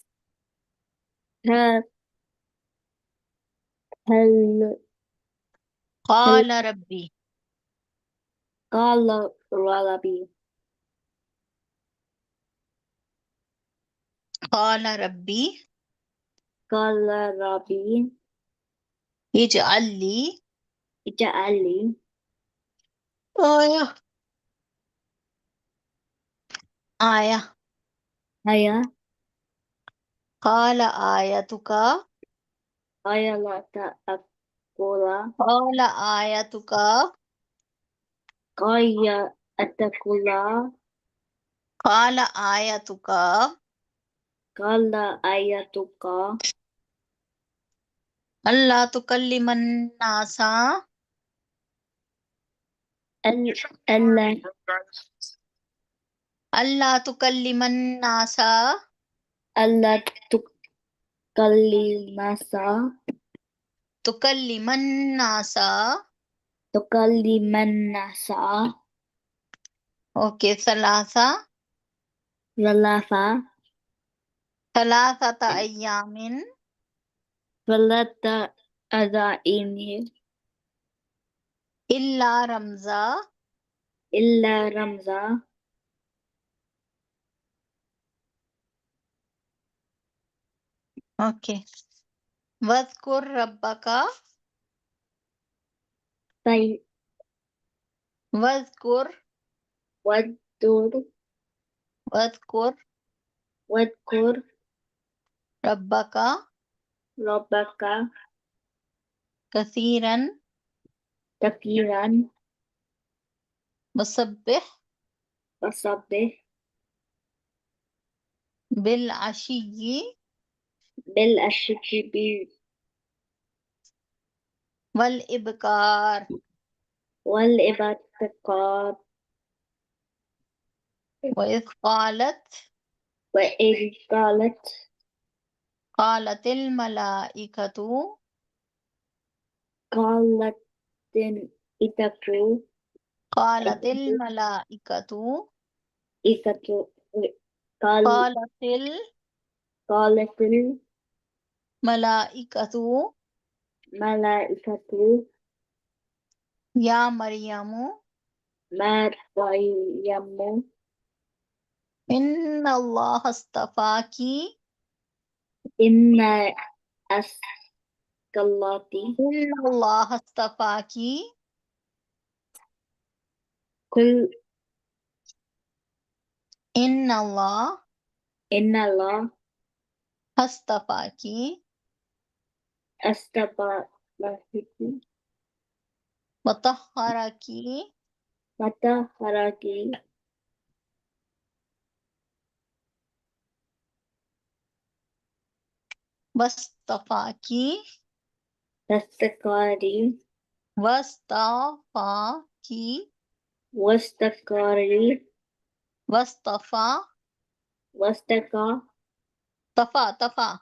S3: her, hal, hal,
S4: قال ربي
S3: qala Rabbi,
S4: قال ربي
S3: qala Rabbi,
S4: اجعل لي
S3: ija'ali,
S4: آية آية
S3: haya,
S4: قال آيتك
S3: haya la ta'akula,
S4: قال آيتك
S3: kaya atakula,
S4: قال آيتك
S3: kala ayatuka,
S4: ألا تكلم الناس
S3: alla
S4: ألا تكلم الناس
S3: alla tukallimasa,
S4: تكلم الناس.
S3: tukallimannasa,
S4: أوكي ثلاثة
S3: ثلاثة
S4: أيام
S3: ثلاثة أذاعين
S4: إلا رمزا.
S3: إلا رمزا.
S4: أوكي واذكر ربك
S3: طيب
S4: واذكر
S3: واذكر
S4: واذكر
S3: واذكر
S4: ربك
S3: ربك
S4: كثيرا
S3: كثيرا
S4: وسبح
S3: وسبح
S4: بالعشي
S3: بالأشرك
S4: والإبكار.
S3: والابتكار
S4: وإذ قالت
S3: وإذ قالت
S4: قالت الملائكة
S3: قالت إتكو
S4: قالت الملائكة
S3: إتكو قال
S4: قالت
S3: قالت
S4: الملائكة
S3: الملائكة
S4: يا مريم
S3: مريم
S4: إن الله اصطفاك
S3: إن أسكالاتي
S4: إن الله اصطفاك
S3: كل
S4: إن الله
S3: إن الله
S4: اصطفاك
S3: أستبارك
S4: وطهرك
S3: مطهرك
S4: واصطفاك
S3: تستكاري
S4: واصطفاك
S3: واستكاري
S4: واصطفى
S3: واستكا
S4: طفى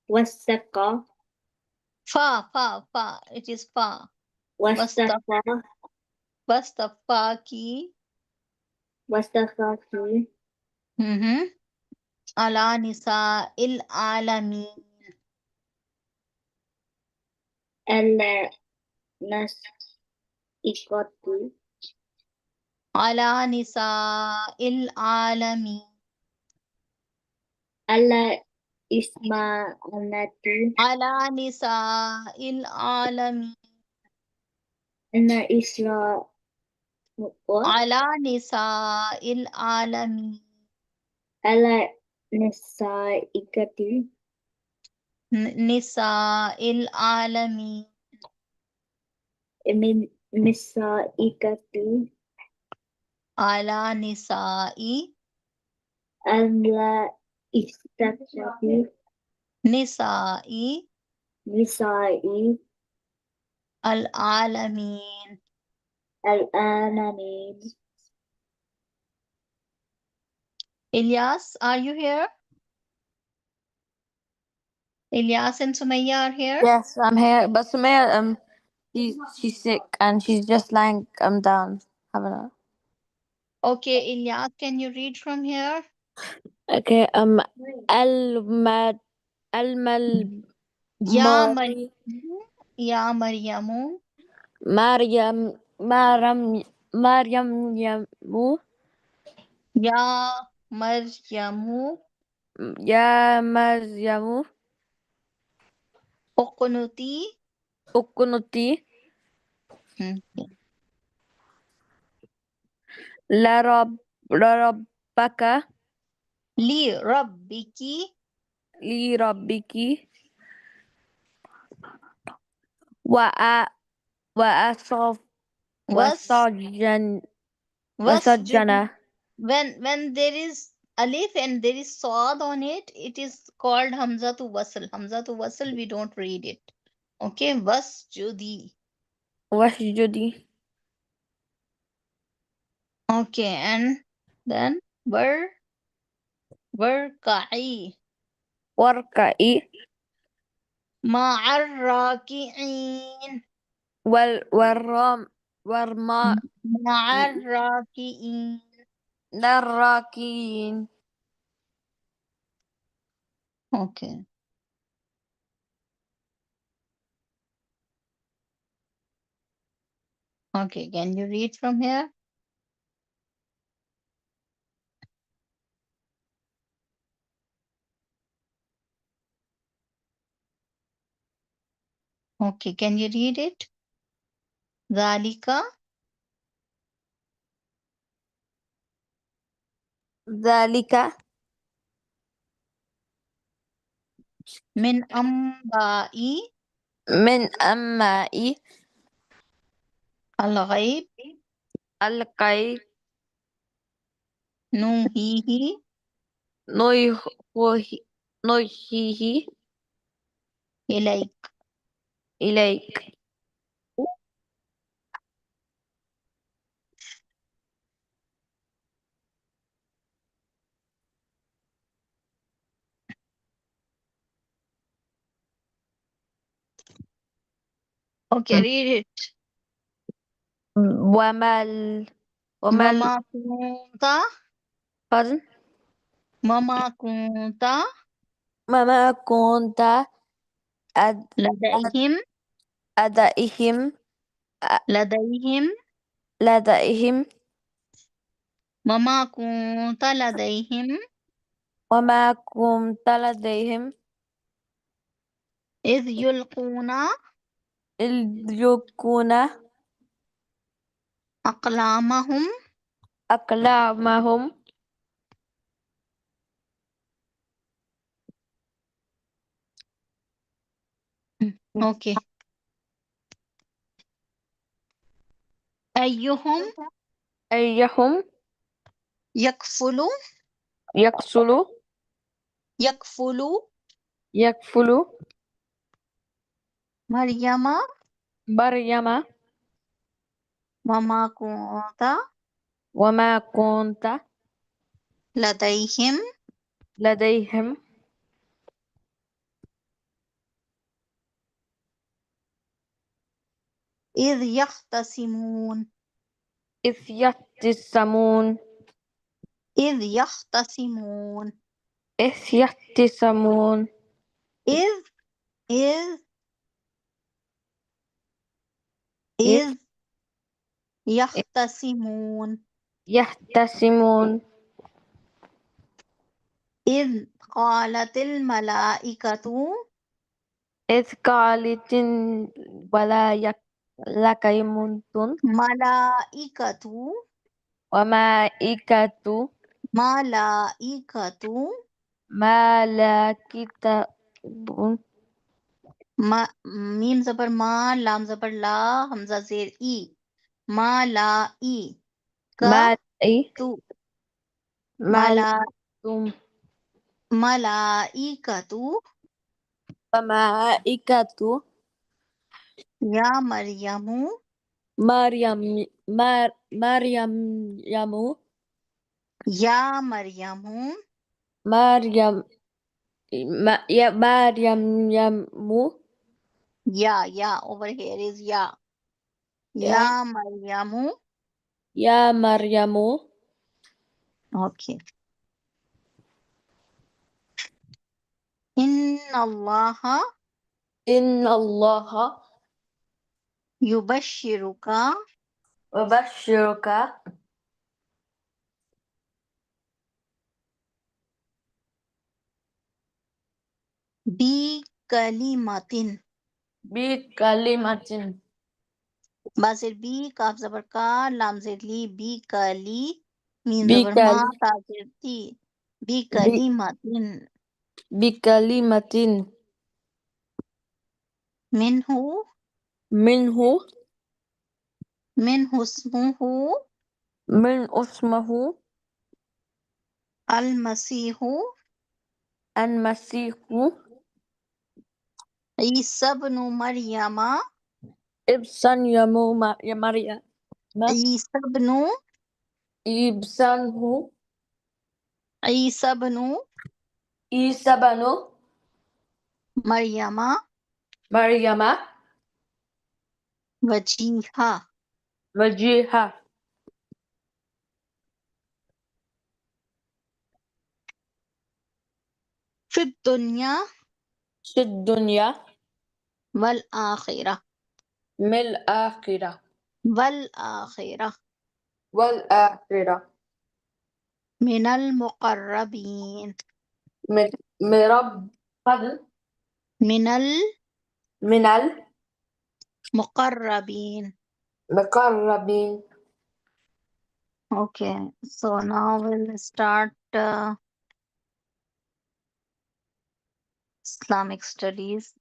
S3: واستكا
S4: فا it is فا واصطفى
S3: واستكا
S4: واصطفاك
S3: واستكاكي
S4: مهم. على نساء العالمين
S3: النسيكتي
S4: على نساء العالمين
S3: ألا إسمانتي
S4: على نساء العالمين
S3: أن إسراء
S4: على نساء العالمين
S3: ألا نسائكتي
S4: نساء العالمين
S3: من نسائكتي
S4: على نساء
S3: ألا استكتي
S4: نساء
S3: نسائي
S4: العالمين.
S3: العالمين.
S4: Ilyas, are you here? Ilyas and Sumaya are here?
S5: Yes, I'm here. But Sumaya, she's sick and she's just lying down having a.
S4: Okay, Ilyas, can you read from here?
S5: Okay. Al
S4: Ya
S5: Mari
S4: Maryamu, Ya Maryamu,
S5: Maryam Yamu
S4: Ya Maryamu,
S5: Ya Maryamu
S4: Uqnuti.
S5: Ukunuti
S4: Hmm.
S5: Rabbaka
S4: Li Rabbiki
S5: li Rabbiki wa a wa asaf
S4: was
S5: wasajjana.
S4: when there is alif and there is sad on it, it is called hamza to wasl. Hamza to wasl, we don't read it. Okay, wasjudi.
S5: Wasjudi
S4: Okay, and then warka'i
S5: warka'i
S4: ma'ar raki'in.
S5: warram warma
S4: Ma'ar raki'in.
S5: narrakin.
S4: Okay. Okay, can you read from here? Okay, can you read it? Zalika
S5: Zalika
S4: min amba'i
S5: min amma'i
S4: al-ghaib
S5: al-qayb
S4: nuhihi
S5: nuhihi nuhihi
S4: ilayk.
S5: ilaik.
S4: Okay, read it.
S5: وما وما
S4: Mama kunta.
S5: pardon.
S4: Mama kunta.
S5: وما كنت أد
S4: لديهم.
S5: أدائهم
S4: لديهم.
S5: لدائهم
S4: Mama kunta لديهم.
S5: وما كنت لديهم
S4: إذ يلقون
S5: إذ يلقون
S4: أقلامهم.
S5: أقلامهم
S4: Okay. أيهم
S5: أيهم
S4: يكفل.
S5: يقتل
S4: يكفل
S5: يكفل
S4: مريم.
S5: مريم
S4: وما كنت
S5: وما كنت
S4: لديهم
S5: لديهم
S4: إذ يختصمون.
S5: إذ يختصمون
S4: إذ يختصمون.
S5: إذ يختصمون
S4: إذ إذ
S5: إذ
S4: إذ يختصمون.
S5: يختصمون
S4: إذ قالت الملائكة
S5: إذ قالت الملائكة
S4: ملائكة
S5: وملائكة
S4: ملائكة
S5: ملائكة
S4: ما ميم زبر ما لام زبر لا همزة زير إي ملائكة
S5: ملائكة
S4: ملا
S5: ملائكة
S4: ملائكة
S5: وملائكة
S4: يا مريم
S5: مريم مريم
S4: يا مريم
S5: مريم يا مريم يمو
S4: يا over here is
S5: يا
S4: يا مريم.
S5: يا مريم
S4: okay. إن الله
S5: إن الله
S4: يبشرك
S5: وبشرك
S4: بكلمة.
S5: بكلمة
S4: बाजिर B काफ जबर का लाम जेर ली B कली meme जबर मा
S5: بكل
S4: ताजिर ती B
S5: ب-
S4: कली मातिन
S5: بكلمة
S4: मिनहु
S5: منه
S4: मिनहु स्मुहु
S5: من اسمه
S4: अल मसीहु
S5: المسيح
S4: ईसा इब्नु मरियमा
S5: ابن يا مريم
S4: ईसा इब्नु
S5: ابنه
S4: ईसा इब्नु
S5: عيسى بن
S4: मरियमा
S5: مريم
S4: वजीहा
S5: وجيها
S4: फिद दुनिया
S5: في الدنيا
S4: वल आखिरा
S5: من الآخرة
S4: वल आखिरा
S5: والآخرة
S4: मिनल मुकर्रबीन
S5: من من رب فضل
S4: मिनल
S5: من
S4: मुकर्रबीन.
S5: المقربين.
S4: Okay, so now we'll start Islamic studies.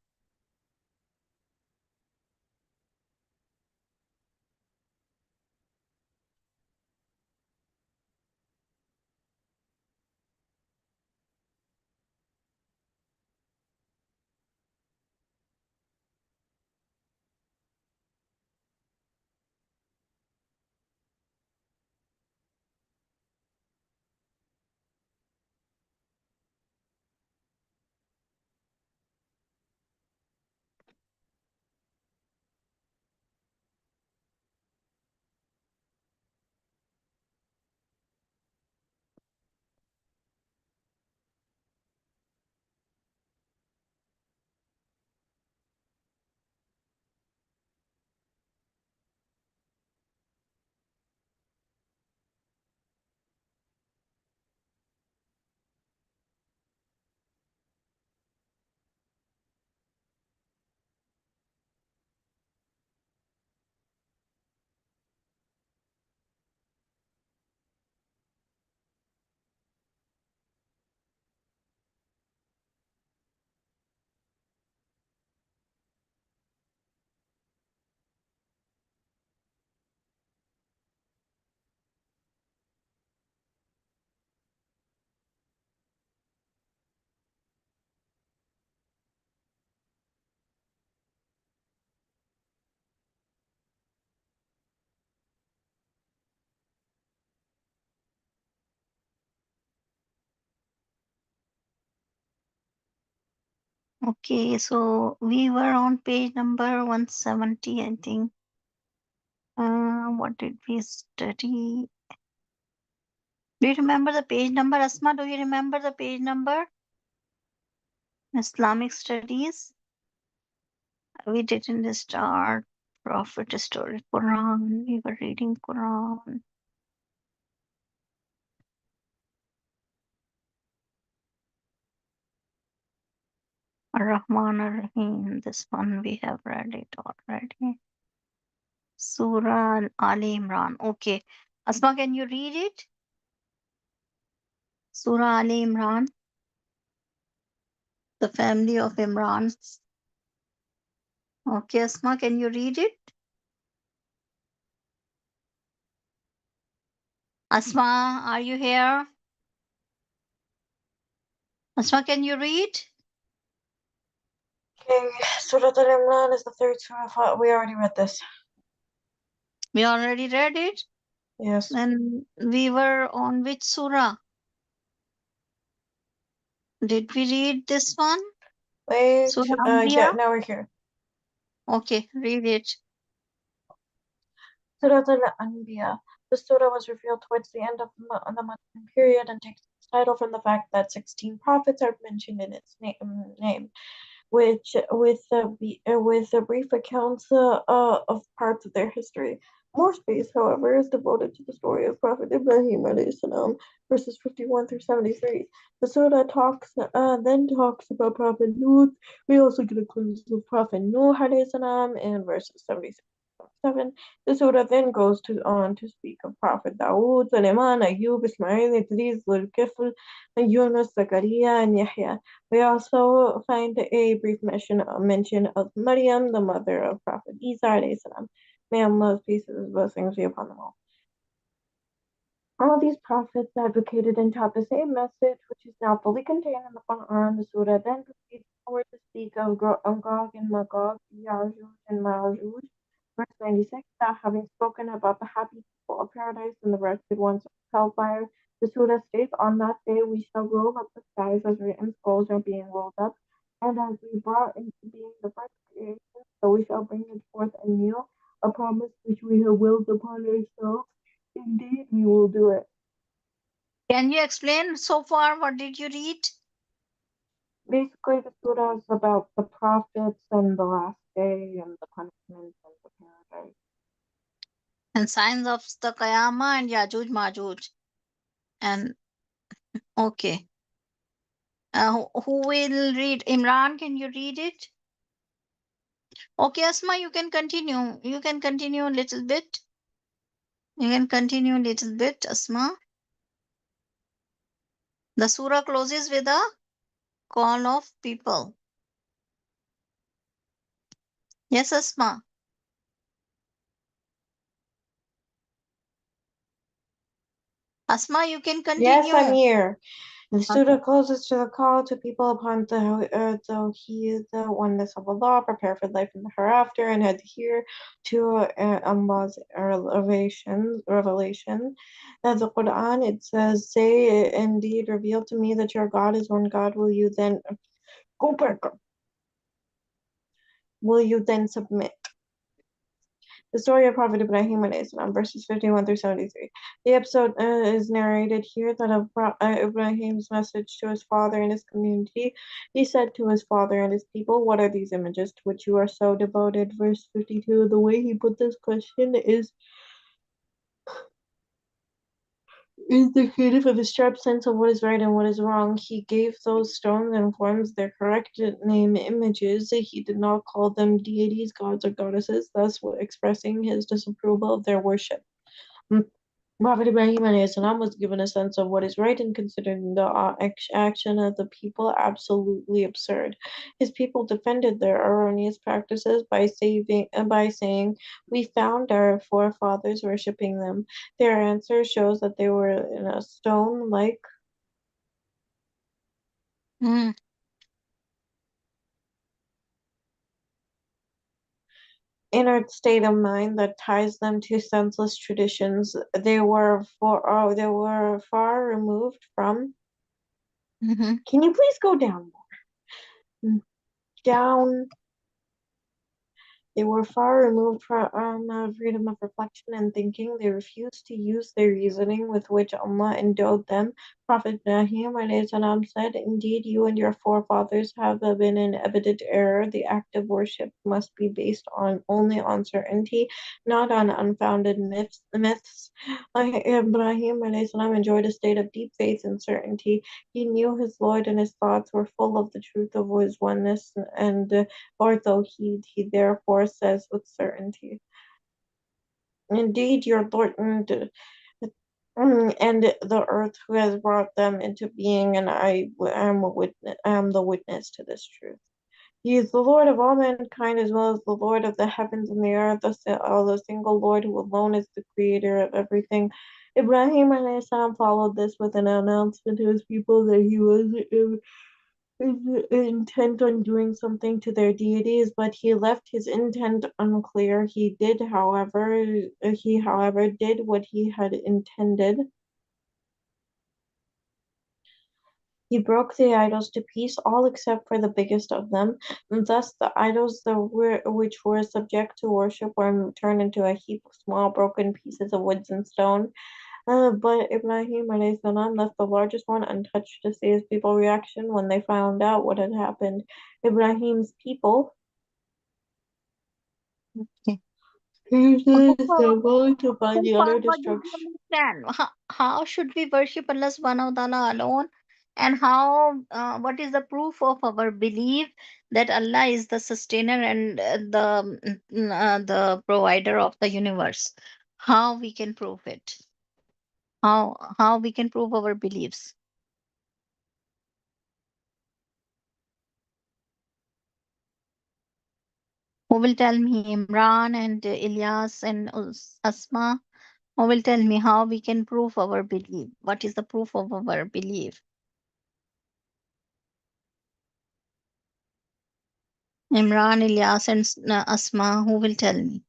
S4: Okay, so we were on page number 170, I think. What did we study? Do you remember the page number, Asma? Do you remember the page number? Islamic studies. We didn't start Prophet story, Quran. We were reading Quran. Ar-Rahman Ar-Rahim. This one we have read it already. Surah Ali Imran. Okay. Asma, can you read it? Surah Ali Imran. The family of Imran. Okay, Asma, can you read it? Asma, are you here? Asma, can you read?
S2: Okay, Surah Al-Imran is the third surah. We already read this.
S4: We already read it.
S2: Yes.
S4: Then we were on which surah? Did we read this one?
S2: Wait,
S4: Surah
S2: yeah,
S4: Anbiya?
S2: now we're here.
S4: Okay, read it.
S2: Surah Al-Anbiya. The surah was revealed towards the end of the Muslim period and takes its title from the fact that 16 prophets are mentioned in its name, which with the brief accounts of parts of their history. More space, however, is devoted to the story of Prophet Ibrahim salam, verses 51 through 73. The surah then talks about Prophet Lut. We also get a glimpse of Prophet Nuh salam in verses 76 7. The surah then goes on to speak of Prophet Dawood, Sulaiman, Ayub, Ismail, Idris, Zulkifl, Yunus, Zakaria, and Yahya. We also find a brief mention of Maryam, the mother of Prophet Isa alayhi salam. May Allah's peace and blessings be upon them all. All these prophets advocated and taught the same message, which is now fully contained in the Quran. The surah then proceeds forward to speak of Gog and Magog, Yajuj and Majuj. Verse 96, that having spoken about the happy people of paradise and the wretched ones of hellfire, the surah states, on that day we shall roll up the skies as written scrolls are being rolled up, and as we brought into being the first creation, so we shall bring it forth anew, a promise which we have willed upon ourselves. Indeed, we will do it.
S4: Can you explain so far what did you read?
S2: Basically, the surah is about the prophets and the last day and the punishment and the paradise.
S4: And signs of the Qiyamah and Yajuj Majuj. And okay. Who will read? Imran, can you read it? Okay, Asma, you can continue. You can continue a little bit. You can continue a little bit, Asma. The surah closes with a call of people. Yes, Asma. Asma, you can
S2: Yes, I'm
S4: continue.
S2: here. The surah
S4: Okay.
S2: closes to the call to people upon the oneness of Allah, prepare for life in the hereafter, and adhere to Allah's revelation. The Quran, it says, say, indeed, reveal to me that your God is one God. Go back? Will you then submit? The story of Prophet Ibrahim salam, verses 51 through 73. The episode is narrated here that of Ibrahim's message to his father and his community. He said to his father and his people, what are these images to which you are so devoted? Verse 52, the way he put this question is indicative of a sharp sense of what is right and what is wrong. He gave those stones and forms their correct name, images. He did not call them deities, gods, or goddesses, thus expressing his disapproval of their worship. Prophet Ibrahim salam was given a sense of what is right and considering the action of the people absolutely absurd. His people defended their erroneous practices by saying, "We found our forefathers worshipping them." Their answer shows that they were in a stone-like
S4: Mm.
S2: inner state of mind that ties them to senseless traditions. They were far removed from.
S4: Mm-hmm.
S2: Can you please go down more? down. They were far removed from freedom of reflection and thinking. They refused to use the reasoning with which Allah endowed them. Prophet Ibrahim salam said, "Indeed, you and your forefathers have been in evident error. The act of worship must be based on only on certainty, not on unfounded myths." Ibrahim salam enjoyed a state of deep faith and certainty. He knew his Lord, and his thoughts were full of the truth of his oneness and although he therefore says with certainty, "Indeed, your Lord and the earth who has brought them into being, and I am the witness to this truth. He is the Lord of all mankind as well as the Lord of the heavens and the earth, the single Lord who alone is the creator of everything." Ibrahim salam followed this with an announcement to his people that he was intent on doing something to their deities, but he left his intent unclear. He however did what he had intended. He broke the idols to pieces, all except for the biggest of them, and thus the idols which were subject to worship were turned into a heap of small broken pieces of wood and stone. But Ibrahim salam left the largest one untouched to see his people's reaction when they found out what had happened. Ibrahim's people
S4: Okay.
S2: uses
S4: So,
S2: their will to find the utter
S4: what did you
S2: destruction.
S4: understand? How should we worship Allah subhanahu wa ta'ala alone? And how, what is the proof of our belief that Allah is the sustainer and the provider of the universe? How we can prove it? How we can prove our beliefs? Who will tell me? Imran and Ilyas and Asma. Who will tell me how we can prove our belief? What is the proof of our belief? Imran, Ilyas, and Asma, who will tell me?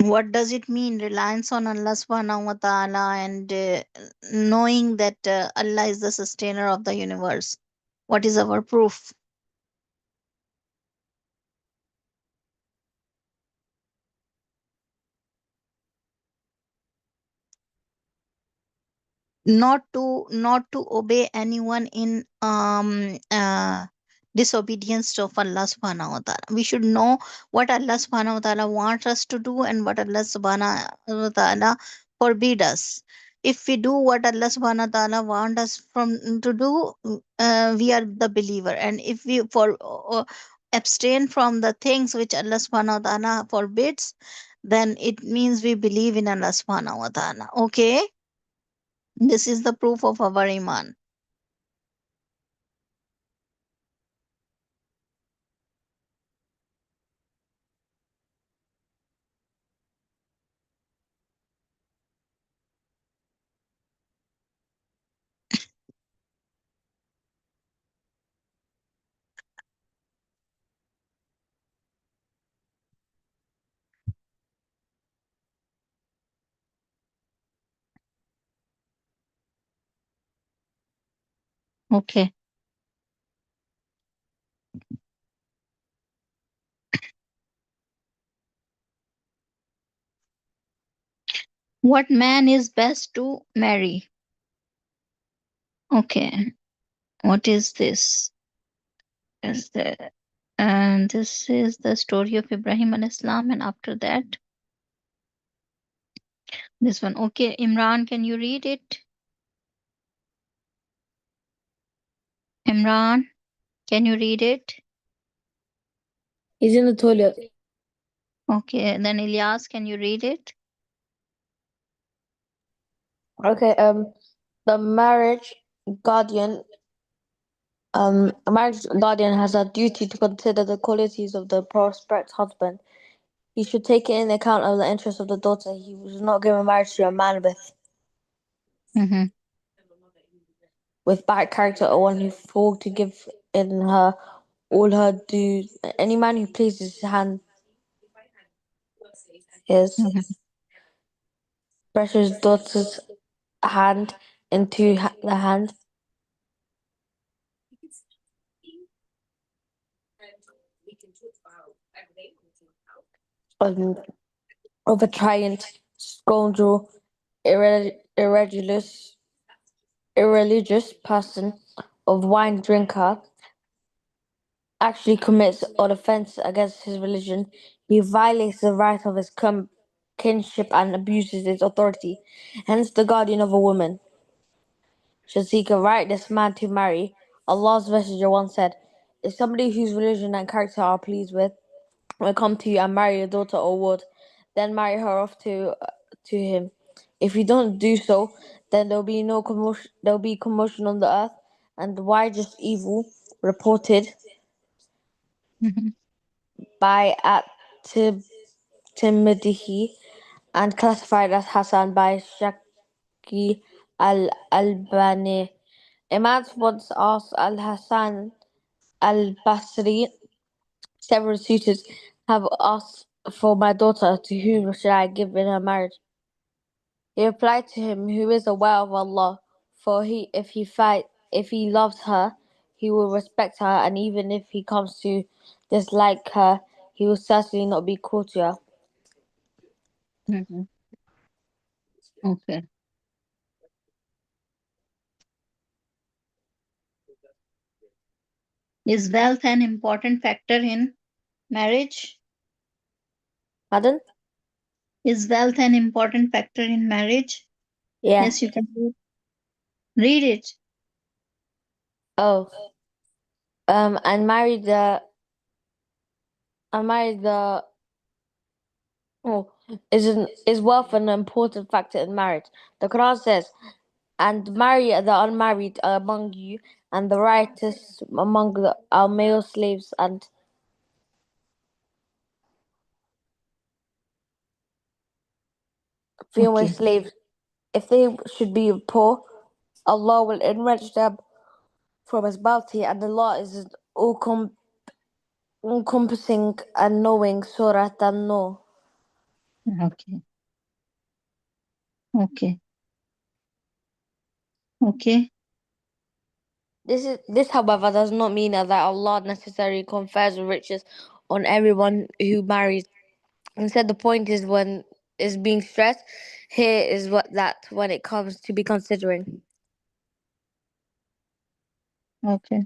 S4: What does it mean, reliance on Allah subhanahu wa ta'ala and knowing that Allah is the sustainer of the universe? What is our proof? Not to obey anyone in disobedience of Allah subhanahu wa ta'ala. We should know what Allah subhanahu wa ta'ala wants us to do and what Allah subhanahu wa ta'ala forbid us. If we do what Allah subhanahu wa ta'ala want us from to do, we are the believer. And if we abstain from the things which Allah subhanahu wa ta'ala forbids, then it means we believe in Allah subhanahu wa ta'ala. Okay? This is the proof of our iman. Okay. What man is best to marry? Okay. What is this? Is the and this is the story of Ibrahim and Islam, and after that, this one. Okay, Imran, can you read it? Imran, can you read it?
S5: He's in the toilet.
S4: Okay, then Ilyas, can you read it?
S5: Okay, the guardian, a marriage guardian has a duty to consider the qualities of the prospective husband. He should take in account of the interests of the daughter. He was not given marriage to a man
S4: Mm-hmm.
S5: with bad character or one who failed to give in her all her dues. Any man who places his hand his
S4: Mm-hmm.
S5: precious daughter's hand into the hand um, of a tyrant, scoundrel, irreligious, irreligious person, of wine drinker, actually commits an offense against his religion, he violates the right of his kinship and abuses his authority. Hence, the guardian of a woman should seek a righteous man to marry. Allah's Messenger once said, if somebody whose religion and character are pleased with will come to you and marry your daughter or ward, then marry her off to him. If you don't do so, then there'll be no commotion. There'll be commotion on the earth, and why just evil reported
S4: Mhm.
S5: by at Timidihi and classified as Hassan by Shaki al Albani. A man once asked Al Hassan al Basri, several suitors have asked for my daughter, to whom should I give in her marriage? He replied to him, who is aware of Allah, for if he loves her, he will respect her, and even if he comes to dislike her, he will certainly not be courtier.
S4: Mhm. Okay. Is wealth an important factor in marriage?
S5: Pardon?
S4: Is wealth an important factor in marriage?
S5: Yeah.
S4: Yes, you can read it.
S5: Oh. And married the I married the oh is wealth an important factor in marriage? The Quran says, and marry the unmarried among you, and the righteous among our male slaves and female
S4: Okay.
S5: slaves. If they should be poor, Allah will enrich them from His bounty, and Allah is encompassing and knowing. Surah An-Nur.
S4: Okay. Okay. Okay.
S5: This, however, does not mean that Allah necessarily confers riches on everyone who marries. Instead, the point is when is being stressed here is what that when it comes to be considering.
S4: Okay.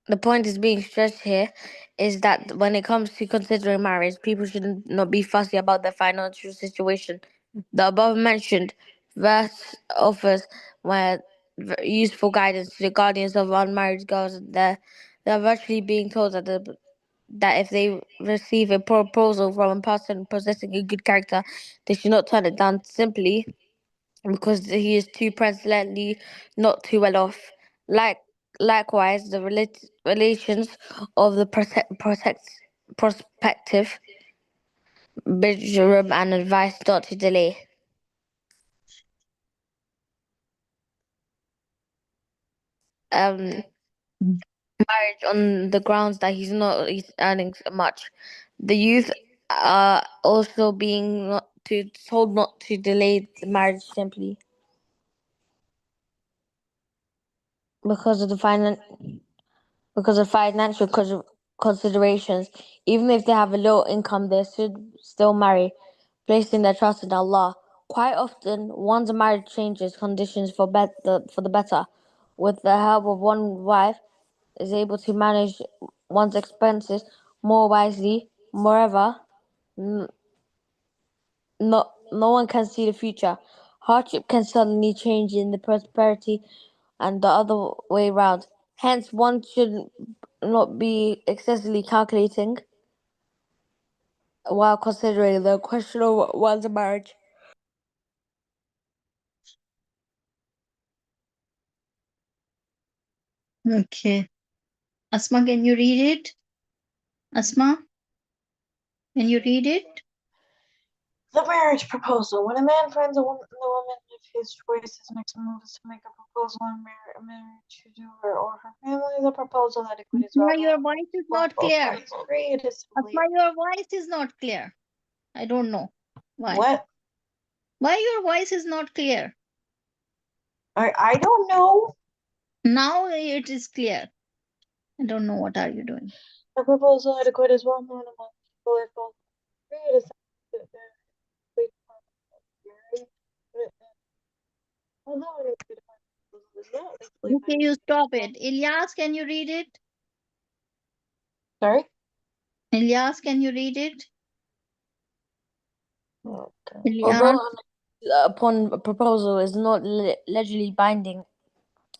S5: The point is being stressed here is that when it comes to considering marriage, people should not be fussy about their financial situation. The above mentioned verse offers where useful guidance to the guardians of unmarried girls. They're virtually being told that if they receive a proposal from a person possessing a good character, they should not turn it down simply because he is too presently not too well off. Like likewise, the relations of the prospective bedroom and advice not to delay. Um,
S4: Mm.
S5: Marriage on the grounds that he's earning so much. The youth are also being not to told not to delay the marriage simply because of the financial considerations. Even if they have a low income, they should still marry, placing their trust in Allah. Quite often, one's marriage changes conditions for the better. With the help of one wife, is able to manage one's expenses more wisely. Moreover, n- no one can see the future. Hardship can suddenly change in the prosperity and the other way round. Hence, one should not be excessively calculating while considering the question of one's marriage.
S4: Okay. Asma, can you read it? Asma, can you read it?
S2: The marriage proposal. When a man finds the woman of his choice, his next move is to make a proposal in marriage to her or her family. The proposal that includes
S4: Asma,
S2: rather
S4: your voice is not
S2: both
S4: clear.
S2: parties agree. It is simply
S4: Asma, your voice is not clear. I don't know why.
S2: what?
S4: Why your voice is not clear?
S2: I don't know.
S4: Now it is clear. I don't know what are you doing.
S2: A proposal adequate is well known among people if both agree to that they're married. Although an agreed upon proposal is not legally
S4: Okay,
S2: binding.
S4: you stop it. Ilyas, can you read it?
S2: Sorry?
S4: Ilyas, can you read it?
S2: Okay.
S4: Ilyas.
S5: Although upon a proposal is not legally binding,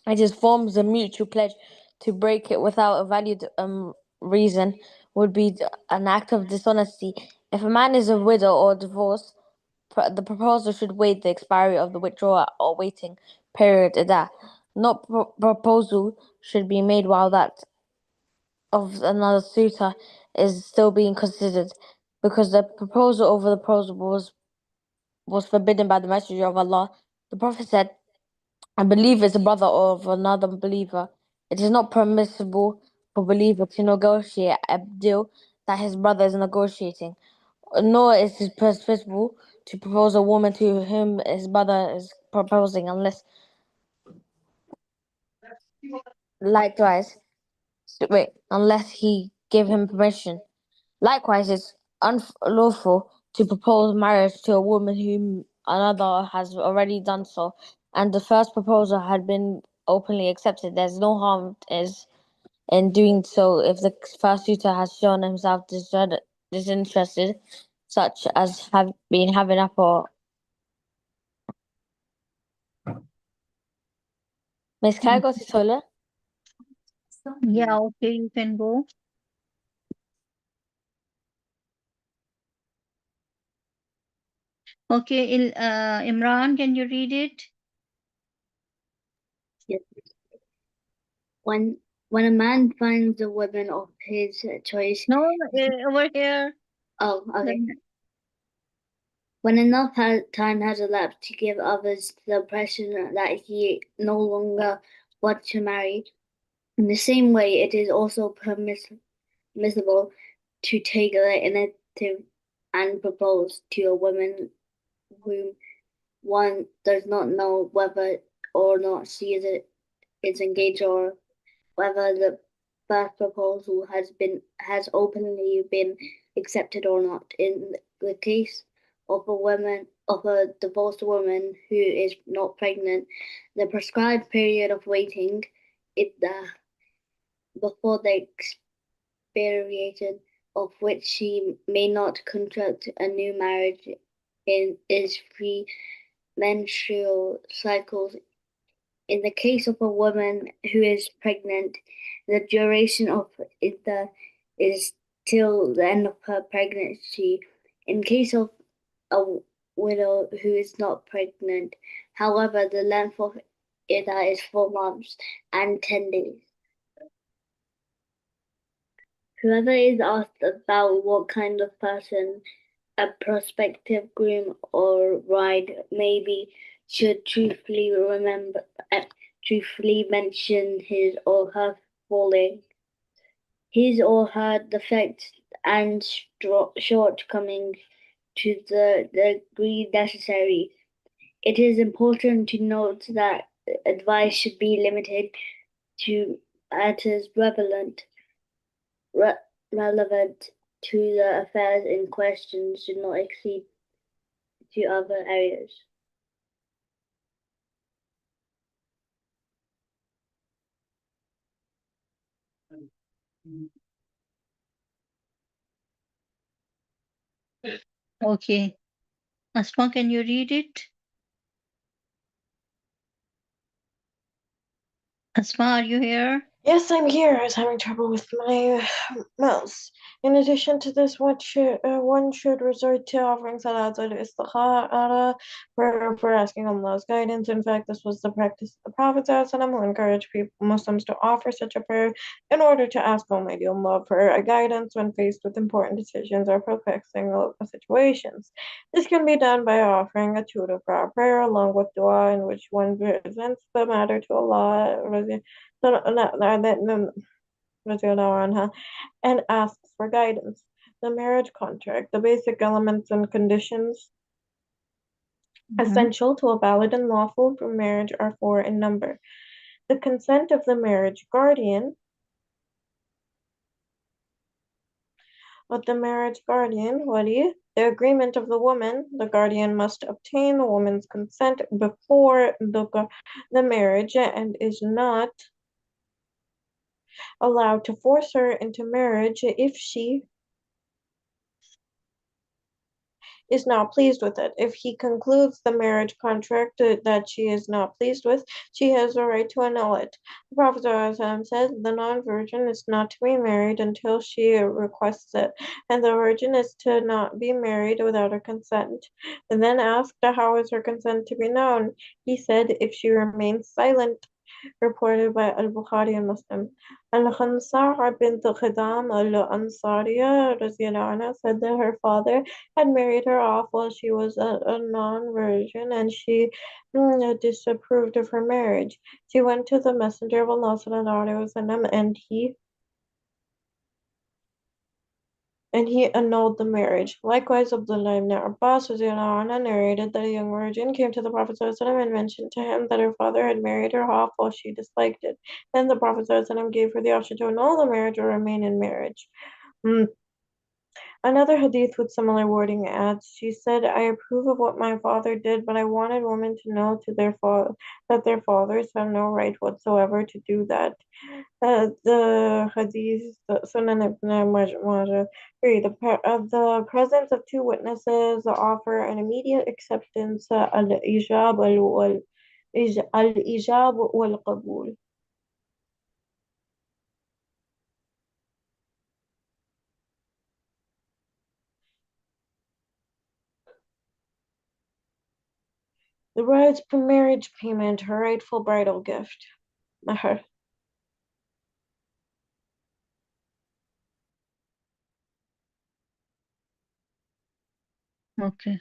S5: it just forms a mutual pledge. To break it without a valid reason would be an act of dishonesty. If a man is a widow or divorced, the proposal should wait the expiry of the withdrawal or waiting period at that. Not proposal should be made while that of another suitor is still being considered, because the proposal over the proposal was forbidden by the Messenger of Allah. The Prophet said, "A believer is a brother of another believer. It is not permissible for a believer to negotiate a deal that his brother is negotiating, nor is it permissible to propose a woman to whom his brother is proposing, unless likewise, unless he give him permission. Likewise, it's unlawful to propose marriage to a woman whom another has already done so, and the first proposal had been openly accepted. There's no harm is in doing so if the first suitor has shown himself disinterested, such as have been having up or Miss, can I go to toilet?
S4: Yeah, okay, you can go. Okay, Imran, can you read it?
S3: Yes. When when a man finds a woman of his choice,
S4: No, over here.
S3: oh, okay.
S4: Then-
S3: When enough time has elapsed to give others the impression that he no longer wants to marry, in the same way, it is also permissible to take the initiative and propose to a woman whom one does not know whether or not she is engaged, or whether the first proposal has openly been accepted or not. In the case of a divorced woman who is not pregnant, the prescribed period of waiting it before the expiration of which she may not contract a new marriage in is 3 menstrual cycles. In the case of a woman who is pregnant, the duration of iddah is till the end of her pregnancy. In case of a widow who is not pregnant, however, the length of iddah is 4 months and 10 days. Whoever is asked about what kind of person a prospective groom or bride may be should truthfully mention his or her falling, his or her defects and shortcomings to the degree necessary. It is important to note that advice should be limited to matters re- relevant to the affairs in question, should not exceed to other areas.
S4: Okay. Asma, can you read it? Asma, are you here?
S2: Yes, I'm here. I was having trouble with my mouse. In addition to this, one should resort to offering salat al-istikhara, prayer for asking Allah's guidance. In fact, this was the practice of the Prophet ﷺ, who encouraged Muslims to offer such a prayer in order to ask Almighty Allah for guidance when faced with important decisions or perplexing situations. This can be done by offering a tutor prayer along with dua, in which one presents the matter to Allah and asks for guidance. The marriage contract, the basic elements and conditions essential to a valid and lawful marriage are 4 in number. The consent of the marriage guardian, wali, the agreement of the woman, the guardian must obtain the woman's consent before the marriage and is not allowed to force her into marriage if she is not pleased with it. If he concludes the marriage contract that she is not pleased with, she has the right to annul it. The Prophet ﷺ said, the non-virgin is not to be married until she requests it, and the virgin is to not be married without her consent. And then asked, how is her consent to be known? He said, if she remains silent, reported by Al-Bukhari and Muslim. Al-Khansa' bint Khidam al-Ansariya said that her father had married her off while she was a non-virgin, and she disapproved of her marriage. She went to the Messenger of Allah وسلم, and he annulled the marriage. Likewise, Abdullah ibn Abbas narrated that a young virgin came to the Prophet ﷺ and mentioned to him that her father had married her off while she disliked it. Then the Prophet ﷺ gave her the option to annul the marriage or remain in marriage. Another hadith with similar wording adds, she said, I approve of what my father did, but I wanted women to know that their fathers have no right whatsoever to do that. The hadith, Sunan ibn Majah, the presence of two witnesses offer an immediate acceptance, al-ijab wal-qabul. The bride's marriage payment, her rightful bridal gift. Mahar.
S4: Okay.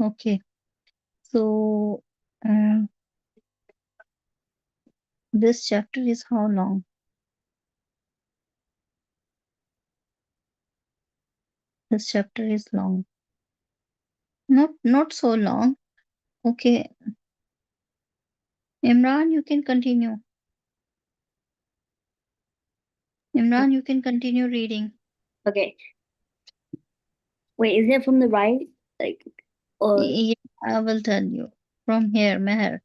S4: Okay. So, this chapter is how long? This chapter is long. Not so long. Okay. Imran, you can continue. Imran, you can continue reading.
S3: Okay. Wait, is it from the right? Like, or
S4: Yeah, I will tell you. From here, Meher.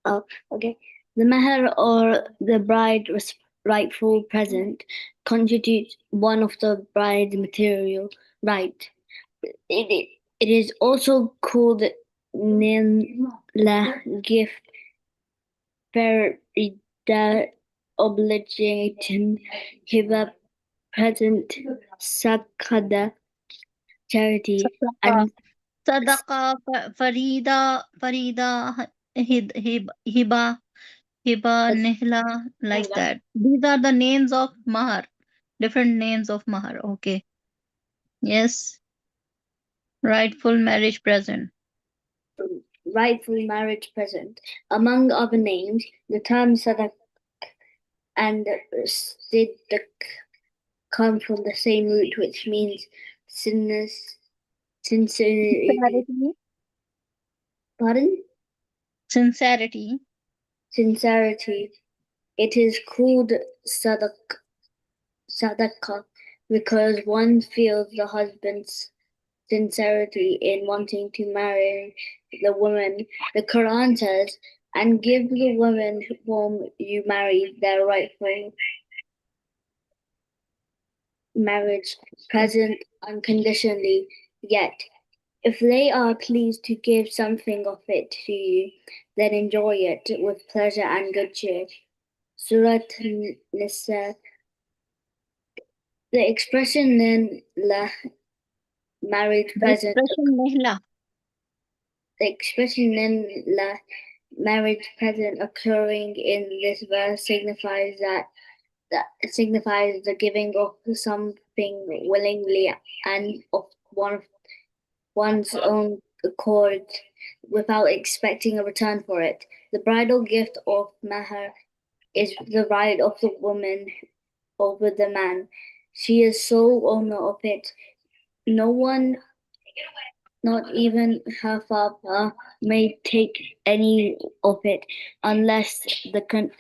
S3: oh, okay. The mahar or the bride's rightful present constitutes one of the bride's material right. It is also called nila gift, farida, obligation, hiba, present, sakada, charity,
S4: Sadaqa.
S3: and
S4: Sadaqa, Farida, Hiba, Nihla, like that. These are the names of Mahar. Different names of Mahar. Okay. Yes. Rightful marriage present.
S3: rightful marriage present. Among other names, the term sadaq and siddiq come from the same root, which means sincerity.
S4: Sincerity.
S3: Pardon?
S4: Sincerity.
S3: sincerity. It is called sadaqah because one feels the husband's sincerity in wanting to marry the woman. The Quran says, and give the woman whom you marry their rightful marriage present unconditionally. Yet, if they are pleased to give something of it to you, then enjoy it with pleasure and good cheer. Surat Nisa. The expression then la married
S4: The
S3: present.
S4: expression Nihla.
S3: The expression then la married present occurring in this verse that signifies the giving of something willingly and of one's own accord without expecting a return for it. The bridal gift of mahar is the right of the woman over the man. She is sole owner of it. No one, not even her father, may take any of it unless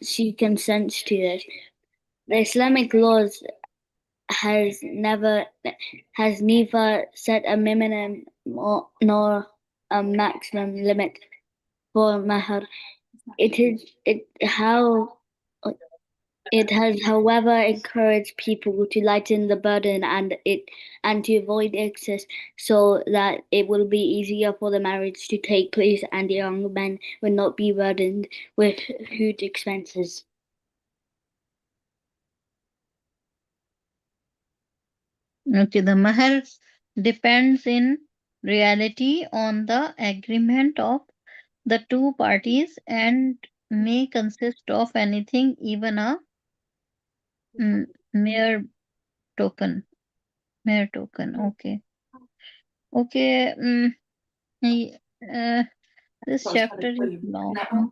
S3: she consents to it. The Islamic laws has neither set a minimum nor a maximum limit for mahar. It has, however, encouraged people to lighten the burden and to avoid excess, so that it will be easier for the marriage to take place and the young men will not be burdened with huge expenses.
S4: Okay, the mahar depends in reality on the agreement of the two parties and may consist of anything, even a mere token. Mere token. Okay. Okay. I- uh, this chapter is long. Uh,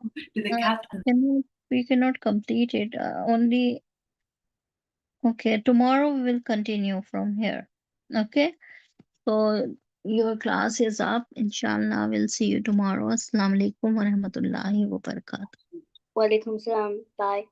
S4: we cannot complete it. Only okay. Tomorrow we will continue from here. Okay. So your class is up. Inshallah, we'll see you tomorrow. Assalamu alaikum wa rahmatullahi wa barakatuh.
S3: Walaikum salam. Bye.